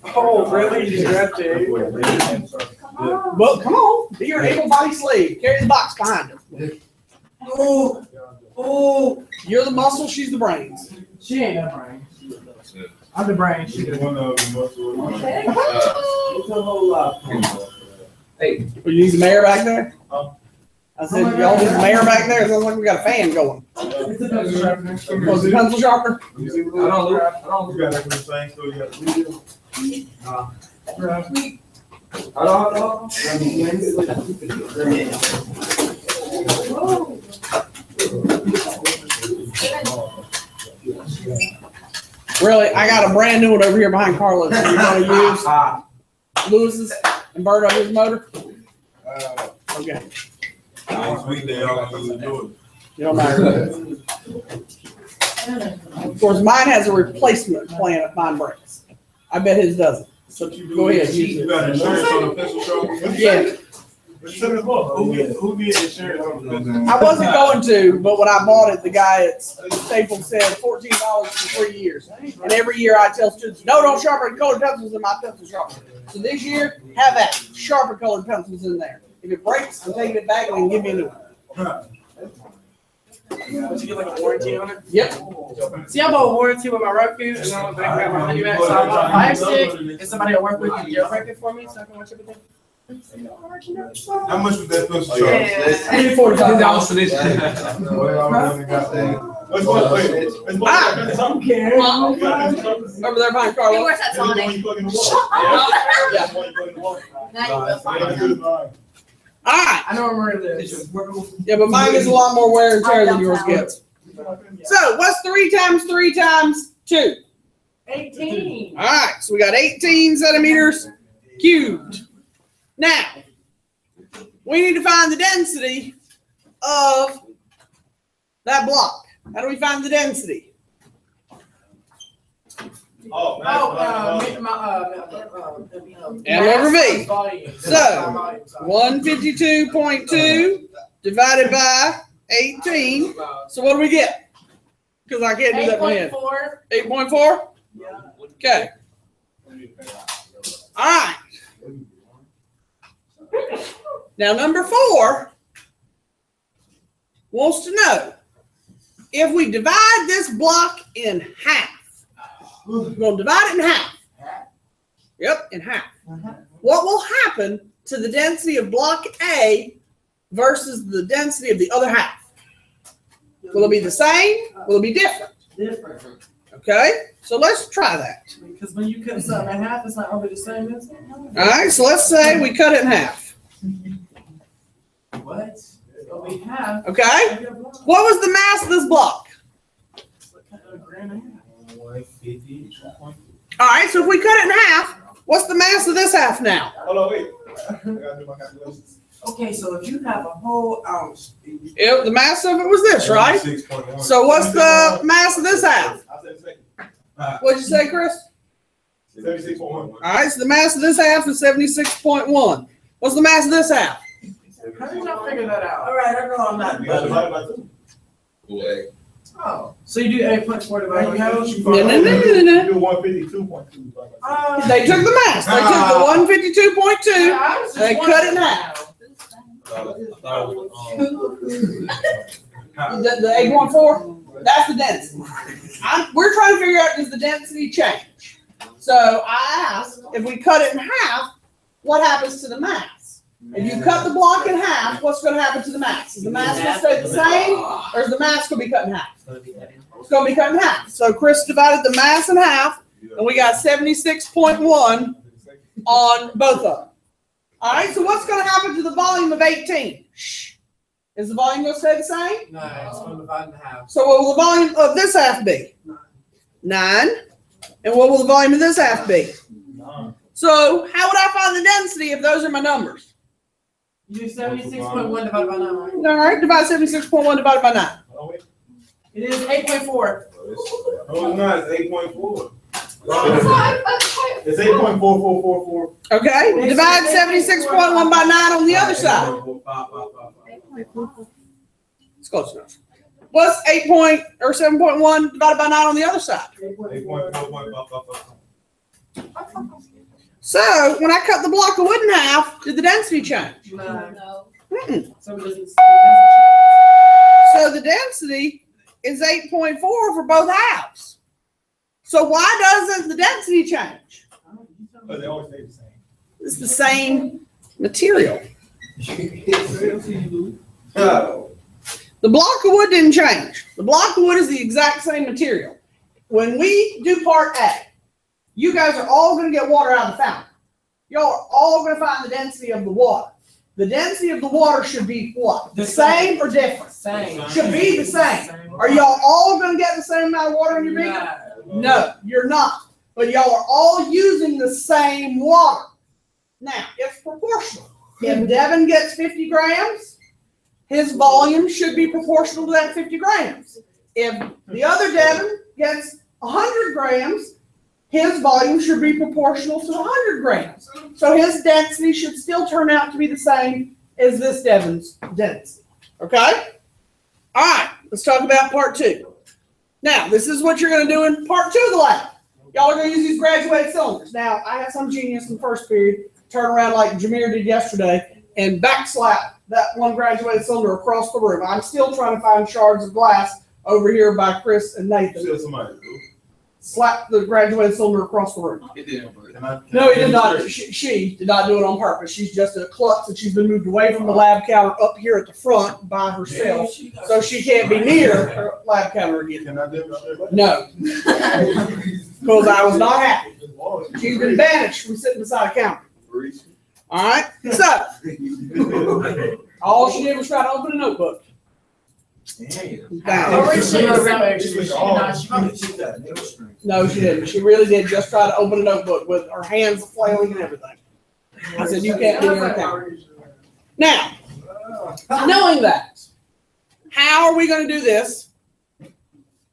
E: Oh, really? You grabbed it?
A: Well, come on. Be your able-bodied slave. Carry the box behind him.
E: Oh,
A: You're the muscle, she's the brains.
E: she ain't no brain. I'm the brain. She the
D: One of them must have.
E: It's a whole lot.
A: Hey, you need the mayor back there?
D: Huh?
A: I said, y'all need the mayor back there? It sounds like we got a fan going.
C: It's a pencil sharpener.
A: Was it pencil sharpener?
D: You got that from the same store, you got the video?
A: Really, I got a brand new one over here behind Carlos. So you want to use Lewis's and burn up his motor? Okay.
F: Next week, they all gonna do it.
A: You don't matter. Of course, mine has a replacement plan if mine breaks. I bet his doesn't. So go ahead, use
F: You
A: it.
F: got insurance on the pencil sharpener?
A: Yeah,
D: Who get insurance on the
A: I wasn't going to, but when I bought it, the guy at Staples said $14 for 3 years. And every year I tell students, no, don't sharpen colored pencils in my pencil sharpener. So this year, have that sharper colored pencils in there. If it breaks, I'm taking it back and they can give me a new one.
C: But you get like a warranty on it?
A: Yep.
C: See, I bought a warranty with my Roku, and then I got my honey back, so I bought a fire stick, and somebody at work with me jailbreak it for me, so I can watch everything.
F: How much was that pencil sharpener?
C: Yeah.
A: $45
B: for this.
C: I don't care.
A: over there behind
H: He
A: Carlos.
H: works at Sonic.
A: All right.
C: I know where Maria lives.
A: Yeah, but mine gets a lot more wear and tear than yours gets. So what's 3 times 3 times 2?
C: 18.
A: All right, so we got 18 centimeters cubed. Now, we need to find the density of that block. How do we find the density? M over V. So, 152.2 divided by 18. So what do we get? Because I can't do that in my head. 8.4? Okay. All right. Now, number 4 wants to know if we divide this block in half. We're going to divide it in half. Yep, in half. What will happen to the density of block A versus the density of the other half? Will it be the same? Will it be different?
C: Different.
A: Okay, so let's try that.
C: Because when you cut something in half, it's not always the same, is it?
A: All right, so let's say we cut it in half.
C: What? It's gonna be half.
A: Okay, what was the mass of this block?
C: A grand and a half.
A: All right, so if we cut it in half, what's the mass of this half now?
D: Hold on, wait. I gotta do my calculations.
C: Okay, so if you have a whole ounce.
A: Yep, the mass of it was this, right?
F: 6.1.
A: So what's the mass of this half?
D: I said second.
A: What'd you say, Chris?
D: 76.1.
A: All right, so the mass of this half is 76.1. What's the mass of this half?
C: How did y'all figure that out?
E: All right, I know I'm not.
D: You gotta divide it by 2.
C: Oh, so you do 8.4 divided by how?
A: No.
D: You do 152.2.
A: They took the mass. They took the 152.2. They cut it in half. The 8.4, that's the density. We're trying to figure out, does the density change? So I asked, if we cut it in half, what happens to the mass? If you cut the block in half, what's going to happen to the mass? Is the mass going to stay the same, or is the mass going to be cut in half? It's going to be cut in half. So Chris divided the mass in half, and we got 76.1 on both of them. All right, so what's going to happen to the volume of 18? Shh. Is the volume going to stay the same?
C: No, it's going to divide in half.
A: So what will the volume of this half be? 9. And what will the volume of this half be? So how would I find the density if those are my numbers?
C: You do 76.1 divided by 9, right?
A: All right, divide 76.1 divided by 9.
C: It is 8.4.
F: No, it's not. It's 8.4.
D: It's 8.4444.
A: Okay, divide 76.1 by 9 on the other side. It's close enough. What's 7.1 divided by 9 on the other side?
F: 8.4.
A: So when I cut the block of wood in half, did the density change?
C: No.
A: Mm-mm.
C: So it doesn't.
A: So the density is 8.4 for both halves. So why doesn't the density change?
D: But they always stay the same.
A: It's the same material.
F: No.
A: The block of wood didn't change. The block of wood is the exact same material. When we do part A, you guys are all going to get water out of the fountain. Y'all are all going to find the density of the water. The density of the water should be what? The same or different?
C: Same.
A: Should be the same. Are y'all all going to get the same amount of water in your beaker? No, you're not. But y'all are all using the same water. Now, it's proportional. If Devin gets 50 grams, his volume should be proportional to that 50 grams. If the other Devin gets 100 grams, his volume should be proportional to 100 grams. So his density should still turn out to be the same as this Devin's density. Okay? All right, let's talk about part 2. Now, this is what you're going to do in part 2 of the lab. Y'all are going to use these graduated cylinders. Now, I had some genius in the first period turn around like Jameer did yesterday and backslap that one graduated cylinder across the room. I'm still trying to find shards of glass over here by Chris and Nathan.
F: Tell somebody, bro.
A: Slap the graduated cylinder across the room.
B: It didn't work.
A: No, he did not. She did not do it on purpose. She's just a klutz and she's been moved away from the lab counter up here at the front by herself, so she can't be near her lab counter again.
F: Can I demonstrate?
A: No, because I was not happy. She's been banished from sitting beside a counter. All right, so all she did was try to open a notebook. Bam. No, she didn't. She really did just try to open a notebook with her hands flailing and everything. I said, you can't do your account. Now, knowing that, how are we going to do this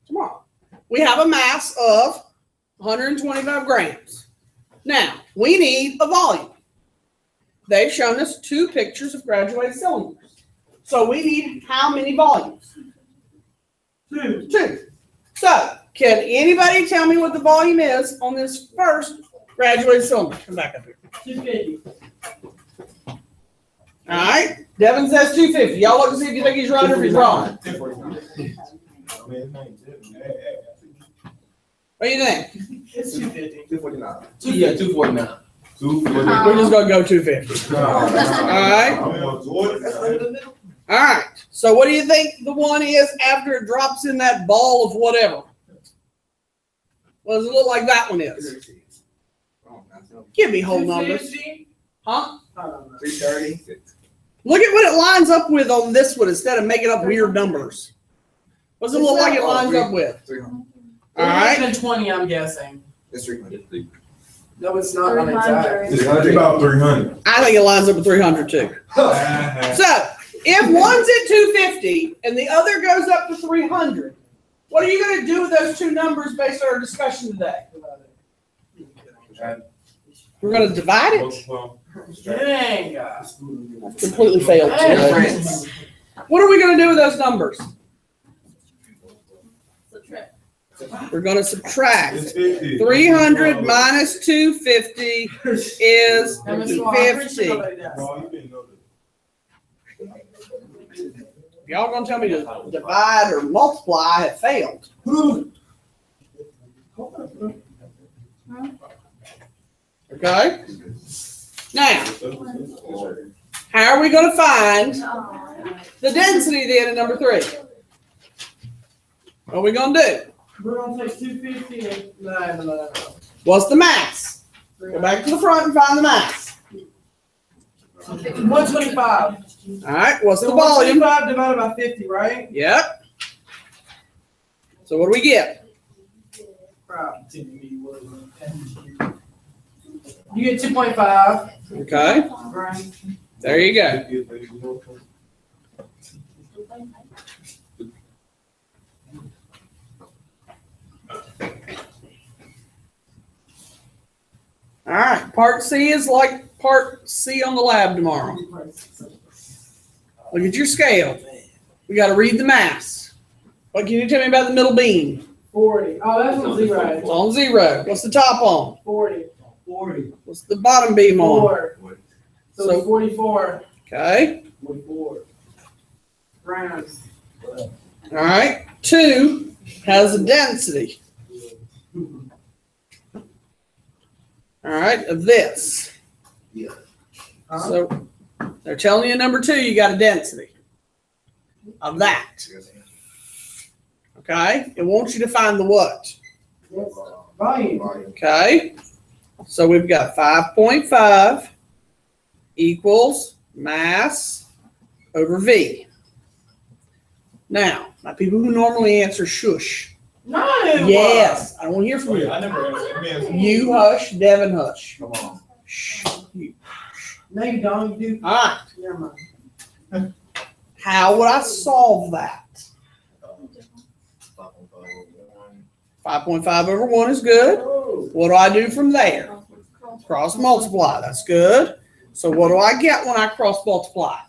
A: tomorrow? We have a mass of 125 grams. Now, we need a volume. They've shown us 2 pictures of graduated cylinders. So we need how many volumes? 2. So, can anybody tell me what the volume is on this first graduated cylinder? Come back up here.
C: 250.
A: All right. Devin says 250. Y'all look and see if you think he's right or if he's wrong. What do you think?
C: It's 250.
E: 249.
B: Yeah, 249.
A: We're just going to go 250. All right. All right. So what do you think the one is after it drops in that ball of whatever? What does it look like that one is? Give me whole numbers.
C: 250?
A: Huh?
E: 330.
A: Look at what it lines up with on this one instead of making up weird numbers. What does it look like it lines up with?
E: 300.
A: All right.
C: 320, I'm guessing.
E: It's 300.
C: No, it's not on exact.
F: It's about 300.
A: I think it lines up with 300 too. So if one's at 250 and the other goes up to 300, what are you going to do with those 2 numbers based on our discussion today? We're going to divide it?
C: Dang.
A: Completely failed. What are we going to do with those numbers? We're going to subtract.
F: It's 50.
A: 300 minus 250 is 50. Y'all going to tell me to divide or multiply, I have failed. Okay? Now, how are we going to find the density then in number 3? What are we going to do?
C: We're going to take 250 and no.
A: What's the mass? Go back to the front and find the mass.
C: 125.
A: All right, what's the
C: So
A: volume?
C: 125 divided by 50, right?
A: Yep. So what do we get?
C: You get 2.5.
A: Okay,
C: Right.
A: there you go. All right, part C is like part C on the lab tomorrow. Look at your scale. We got to read the mass. What can you tell me about the middle beam?
C: 40. Oh, that's on
A: It's
C: 0.
A: on 0. What's the top on?
C: 40.
A: What's the bottom beam on?
C: 4. So
A: So-
C: 44.
A: Okay.
C: 44. Grams.
A: All right. 2 has a density. All right, of this.
E: Yeah.
A: So they're telling you number 2, you got a density. of that. Okay? It wants you to find the what?
C: Volume.
A: Okay? So we've got 5.5 equals mass over V. Now, my people who normally answer shush.
C: No.
A: Yes, I don't want to hear from you.
D: I never.
A: You hush, Devin hush.
B: Come on.
A: Shh. You.
C: No, you don't. You do.
A: All right.
C: Never mind.
A: How would I solve that? 5.5 over 1 is good. What do I do from there? Cross multiply. That's good. So what do I get when I cross multiply?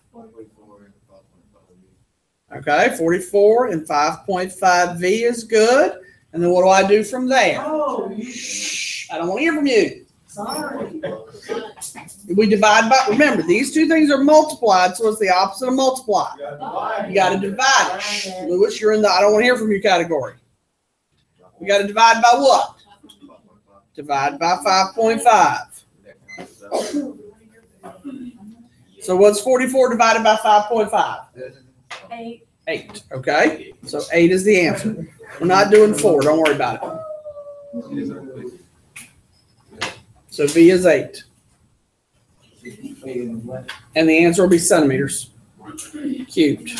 A: Okay, 44 and 5.5V is good. And then what do I do from there?
C: Oh,
A: Shh. I don't want to hear from you.
C: sorry.
A: We divide by, remember, these two things are multiplied, so it's the opposite of multiply. You got to divide it. Shh. Lewis, you're in the I don't want to hear from you category. We got to divide by what? Divide by 5.5. So what's 44 divided by 5.5?
H: 8.
A: 8. Okay, so 8 is the answer. We're not doing 4. Don't worry about it. So V is 8. And the answer will be centimeters cubed.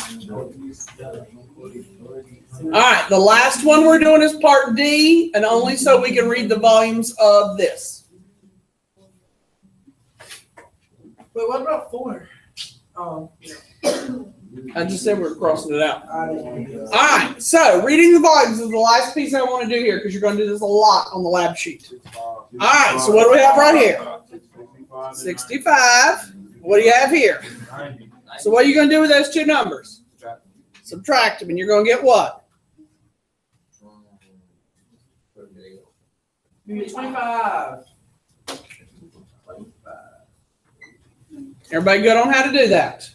A: All right, the last one we're doing is part D, and only so we can read the volumes of this.
C: Wait, what about 4? Oh.
A: I just said we're crossing it out. All right, so reading the volumes is the last piece I want to do here because you're going to do this a lot on the lab sheet. All right, so what do we have right here? 65. What do you have here? So what are you going to do with those two numbers? Subtract them, and you're going to get what?
C: You get 25.
A: Everybody good on how to do that?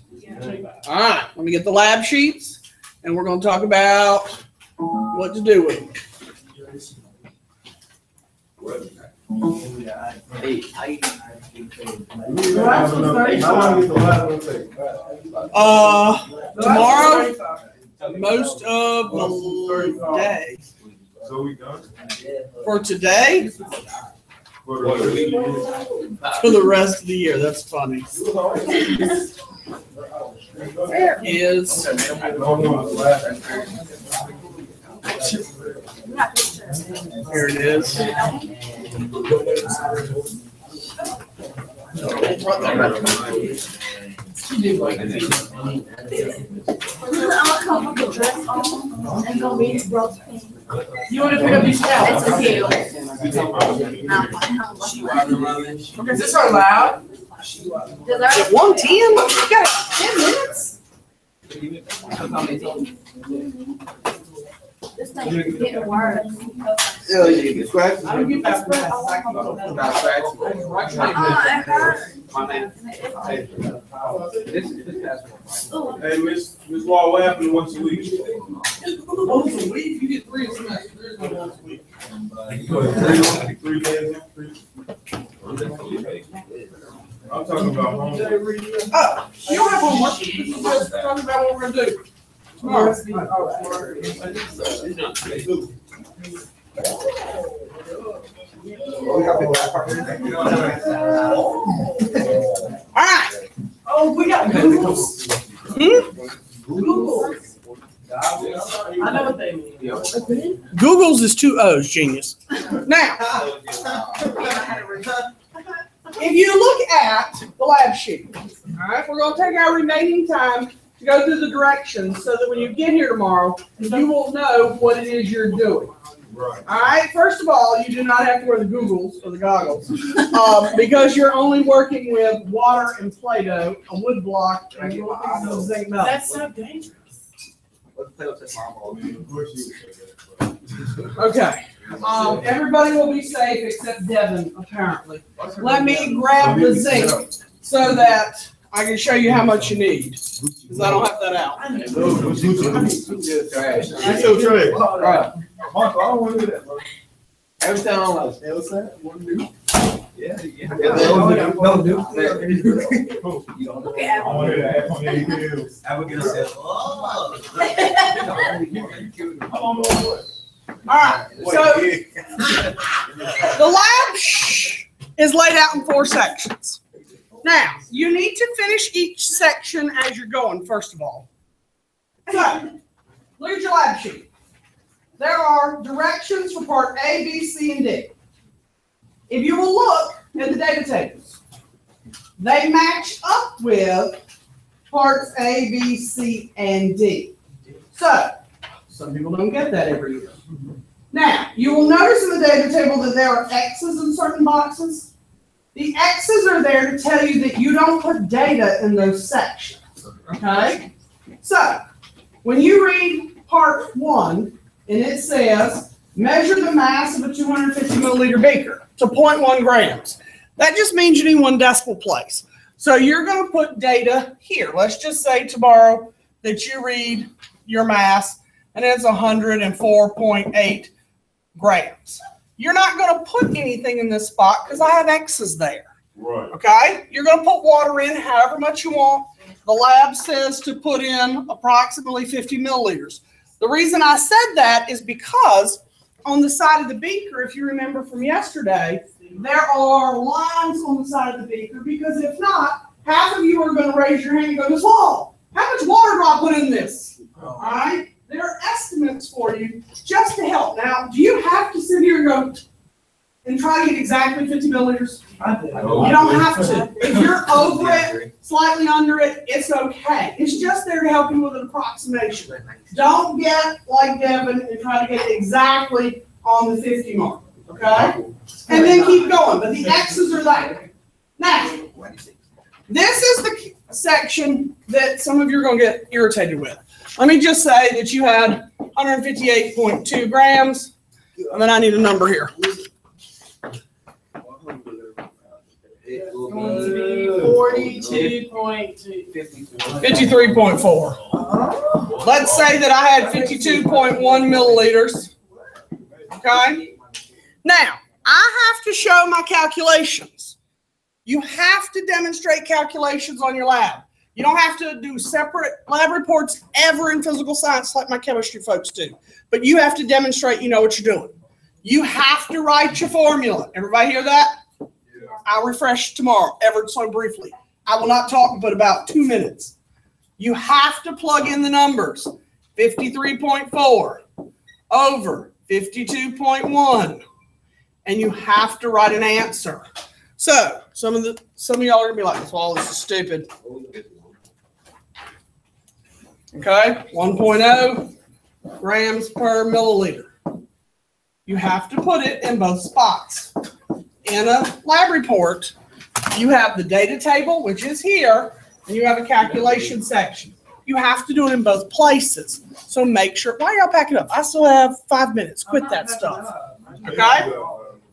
A: All right, let me get the lab sheets, and we're going to talk about what to do with them. Tomorrow, most of the day.
F: So we done?
A: For today,
F: For the week?
A: for the rest of the year. That's funny. There is. Here it is.
H: And go read his brother's pain.
C: You want to pick up these
H: It's
C: cows?
H: a hill.
C: Okay, is this our loud?
H: Does that?
A: At 1:10? You got 10 minutes?
H: This thing is getting worse.
E: Yeah, you get scratched.
C: I don't get that spread.
E: Not scratched.
H: It hurts.
B: My man. This
H: Ooh.
D: Hey, Miss Wall, what happened once a week?
A: Once a week? You get 3 semesters. There's no once a week.
D: 3 days, 3. I'm talking about home.
A: Oh, you don't have homework. This is just talking about what we're going to do. Tomorrow. All right.
C: Oh, we got Googles. Googles. I know what they mean.
A: Google's is 2 O's, genius. Now, if you look at the lab sheet, all right, we're going to take our remaining time to go through the directions so that when you get here tomorrow, you will know what it is you're doing.
F: Right.
A: All right, first of all, you do not have to wear the goggles or the goggles because you're only working with water and Play-Doh, a wood block, and a little piece of zinc metal.
C: That's so dangerous.
B: Let's play with this marble.
A: Okay. Everybody will be safe except Devin, apparently. Let me grab the zinc so that I can show you how much you need, because I don't have that out.
D: That's so trash.
E: Right.
D: Marco, I don't want to do that, bro.
E: Every time I'm like,
D: What's that? What do you do?
B: Yeah, yeah.
G: No, nuclear.
H: Look at
D: I wanted to add on your heels.
G: Abigail said, oh.
D: I'm on the
A: All right, so the lab is laid out in 4 sections. Now, you need to finish each section as you're going, first of all. So, look at your lab sheet. There are directions for part A, B, C, and D. If you will look at the data tables, they match up with parts A, B, C, and D. So, some people don't get that every year. Now, you will notice in the data table that there are X's in certain boxes. The X's are there to tell you that you don't put data in those sections, okay? So, when you read part 1, and it says, measure the mass of a 250 milliliter beaker to 0.1 grams. That just means you need 1 decimal place. So you're going to put data here. Let's just say tomorrow that you read your mass, and it's 104.8 grams. You're not going to put anything in this spot because I have X's there.
F: Right.
A: Okay? You're going to put water in however much you want. The lab says to put in approximately 50 milliliters. The reason I said that is because on the side of the beaker, if you remember from yesterday, there are lines on the side of the beaker because if not, half of you are going to raise your hand and go, Ms. Wall, how much water do I put in this? All right? There are estimates for you just to help. Now, do you have to sit here and go and try to get exactly 50 milliliters? You don't have to. If you're over it, slightly under it, it's okay. It's just there to help you with an approximation. Don't get like Devin and try to get exactly on the 50 mark, okay? And then keep going, but the X's are there. Now, this is the section that some of you are going to get irritated with. Let me just say that you had 158.2 grams, and then I need a number here.
C: It's going to be 42.2.
A: 53.4. Let's say that I had 52.1 milliliters. Okay? Now, I have to show my calculations. You have to demonstrate calculations on your lab. You don't have to do separate lab reports ever in physical science like my chemistry folks do. But you have to demonstrate you know what you're doing. You have to write your formula. Everybody hear that? I'll refresh tomorrow, ever so briefly. I will not talk but about 2 minutes. You have to plug in the numbers. 53.4 over 52.1. And you have to write an answer. So, some of y'all are gonna be like, well, this is stupid. Okay, 1.0 grams per milliliter. You have to put it in both spots. In a lab report, you have the data table, which is here, and you have a calculation section. You have to do it in both places. So make sure, why y'all pack it up? I still have 5 minutes. Quit that stuff. Okay?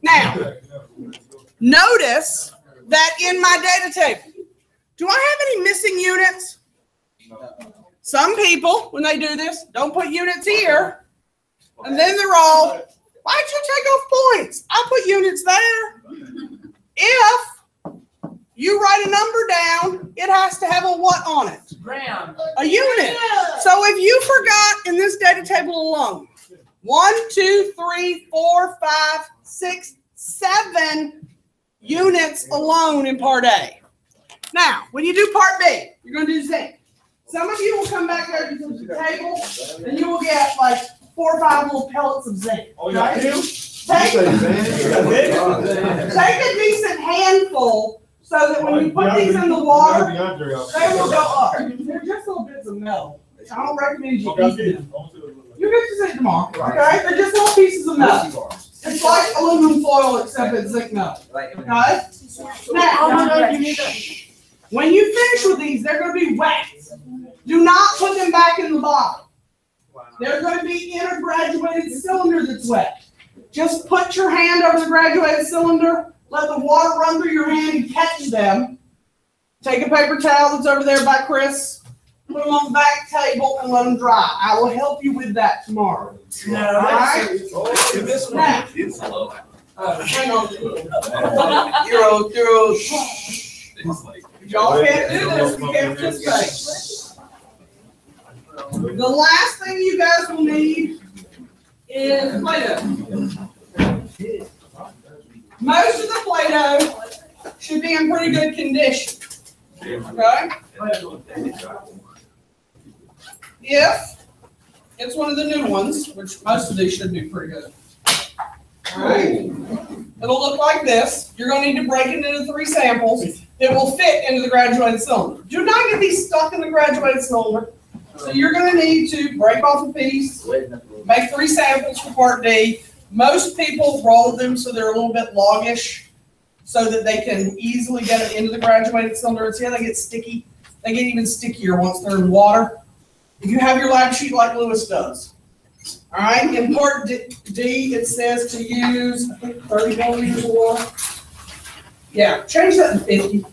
A: Now, notice that in my data table, do I have any missing units? Some people, when they do this, don't put units here, and then they're all, why'd you take off points? I put units there. If you write a number down, it has to have a what on it?
C: Gram.
A: A unit. So if you forgot in this data table alone, 1, 2, 3, 4, 5, 6, 7 units alone in part A. Now, when you do part B, you're going to do zinc. Some of you will come back there to the table, and you will get like 4 or 5 little pellets of zinc. Okay? Take a decent handful so that when you put these in the water, they will go up. They're just little bits of metal. I don't recommend you eat them. You get to see it tomorrow, okay? They're just little pieces of metal. It's like aluminum foil except it's zinc metal, okay? Now, when you finish with these, they're going to be wet. Do not put them back in the bottle. They're going to be in a graduated cylinder that's wet. Just put your hand over the graduated cylinder, let the water run through your hand and catch them. Take a paper towel that's over there by Chris, put them on the back table and let them dry. I will help you with that tomorrow.
C: No.
A: All right? Now, Hang on. You're y'all can't do this, you can't participate. The last thing you guys will need is Play-Doh. Most of the Play-Doh should be in pretty good condition, okay? If it's one of the new ones, which most of these should be pretty good. All right. It'll look like this. You're going to need to break it into 3 samples that will fit into the graduated cylinder. Do not get these stuck in the graduated cylinder. So you're going to need to break off a piece, make 3 samples for part D. Most people roll them so they're a little bit longish so that they can easily get it into the graduated cylinder. See how they get sticky? They get even stickier once they're in water. If you have your lab sheet like Lewis does. All right, in part D, it says to use, I think, 30 milliliters of water. Yeah, change that to 50.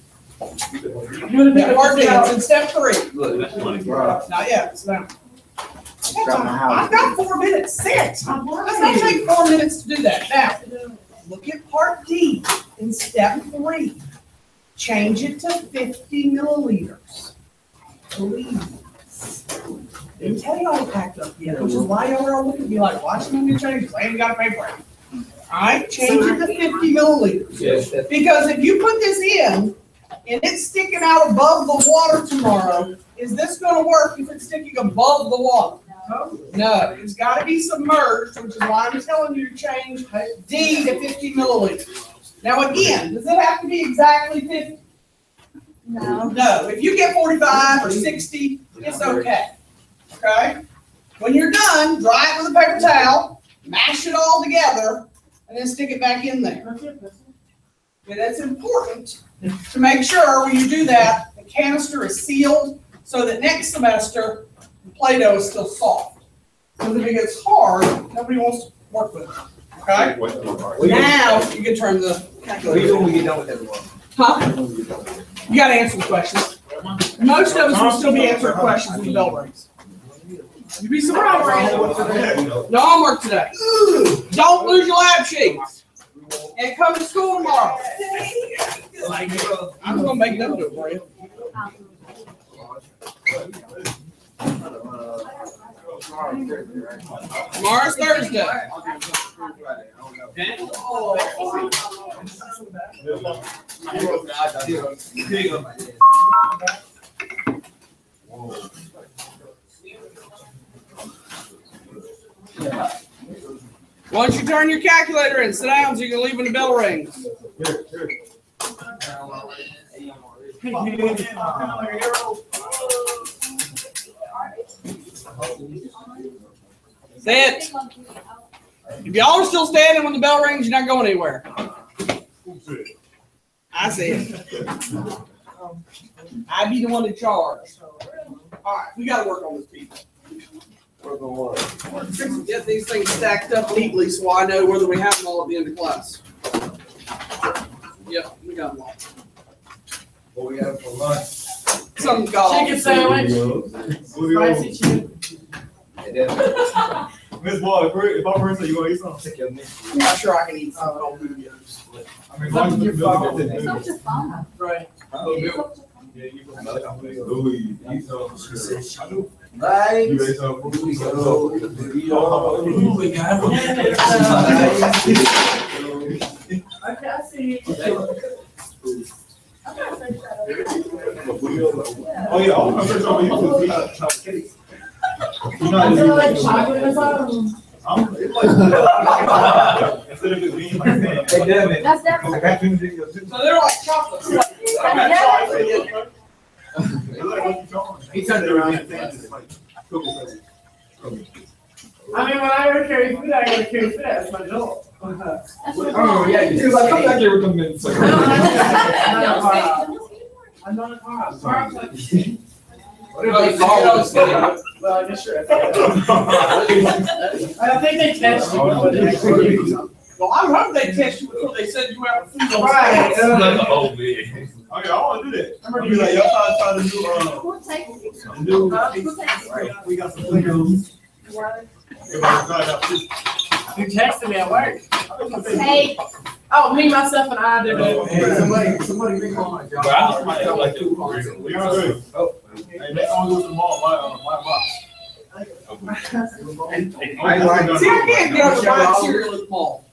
A: Yeah, part D, it's in step 3. Not yet, it's not. I've got 4 minutes, sit. It's not take 4 minutes to do that. Now, look at part D in step 3. Change it to 50 milliliters. Please. Didn't tell y'all to pack up yet, which is why y'all are all looking at me like, watch me do changes. I ain't got to pay for it. All right, change it to 50 milliliters.
B: Yes.
A: Because if you put this in and it's sticking out above the water tomorrow, is this going to work if it's sticking above the water? No, it's got to be submerged, which is why I'm telling you to change D to 50 milliliters. Now again, does it have to be exactly 50?
H: No.
A: No, if you get 45 or 60, it's okay. Okay? When you're done, dry it with a paper towel, mash it all together, and then stick it back in there. Okay, that's important to make sure when you do that, the canister is sealed so that next semester, the Play-Doh is still soft. Because if it gets hard, nobody wants to work with it. Okay? Now, you can turn the calculator.
B: When we get done with everyone.
A: Huh? You got to answer the questions. Most of us will still be answering questions when the bell rings. You'd be surprised. No homework today. Don't lose your lab sheets. And come to school tomorrow. I'm going to make them do it for you. Tomorrow's Thursday. Why don't you turn your calculator in, sit down so you can leave when the bell rings. Sit. If y'all are still standing when the bell rings, you're not going anywhere. I said. I'd be the one in charge. All right, we got to work on this piece. Get these things stacked up neatly so I know whether we have them all at the end of class. Yep, we got them all.
D: What we have for lunch?
A: Something called
C: Chicken sandwich, spicy chicken.
D: Miss Water, if I'm person, you gonna eat something?
A: I'm not sure I can eat some cold noodles.
D: I mean, why you look at
H: It's not
D: this?
H: just fun.
A: Right.
D: Yeah, you Louis, eat some.
B: Right.
D: You ate some.
C: Okay, I see.
D: Oh, yeah, I'm sure some of you eat chocolate cake. You know,
C: I feel like chocolate or something.
D: instead of it being like that.
B: Hey, damn it.
H: That's definitely.
D: I got you.
A: So they're like chocolates.
D: He turned it around.
C: I mean, when I go carry food, I gotta carry food. That's my job.
B: Oh, yeah, you
D: Like, come back here with them mints.
C: I'm not a car. Carbs like. Well, I guess sure. I think they test you.
A: Well, I hope they test you before they send you out with food.
C: Right.
D: Oh, man. Okay, I want to do that. I'm gonna be like, y'all trying to do,
H: Who takes it?
D: we got some Legos.
C: You texted me at work.
H: Hey,
C: Oh, me, myself, and I did it.
E: Somebody bring on my job.
D: But I might have like two. We are good.
B: Oh.
D: Hey, next one goes tomorrow, my box.
A: See, I can't get over buying cereal at the mall.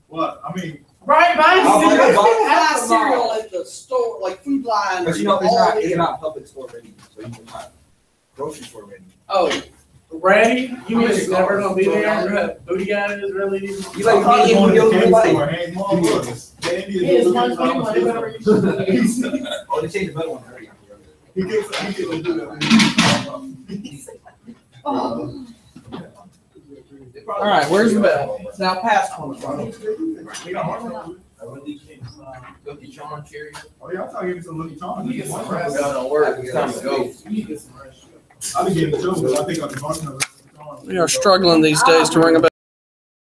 D: What, I mean,
C: Right,
B: I'll
C: bye.
B: buy a box.
A: People buy cereal at the store, like Food Line.
B: But you know, it's not public store ready, so you can buy grocery store ready.
C: Oh, ready? You mean it's never gonna be there? Booty guy is really.
B: You like me and you
D: Candy
B: like.
D: store, hey, small business. Candy is-
C: He is 121, whatever you should.
B: Oh, they changed the better one already.
D: He gets to do that.
A: All right, where's the bell? It's now past 1:00.
B: Lucky Charm cherry.
D: Oh, yeah, I'm trying to give you some Lucky Charms.
E: You get some rest.
B: Don't work. It's time to go.
E: You need to get some rest.
D: I've been getting the two, but I think I'm talking about.
A: We are struggling these days to ring a bell.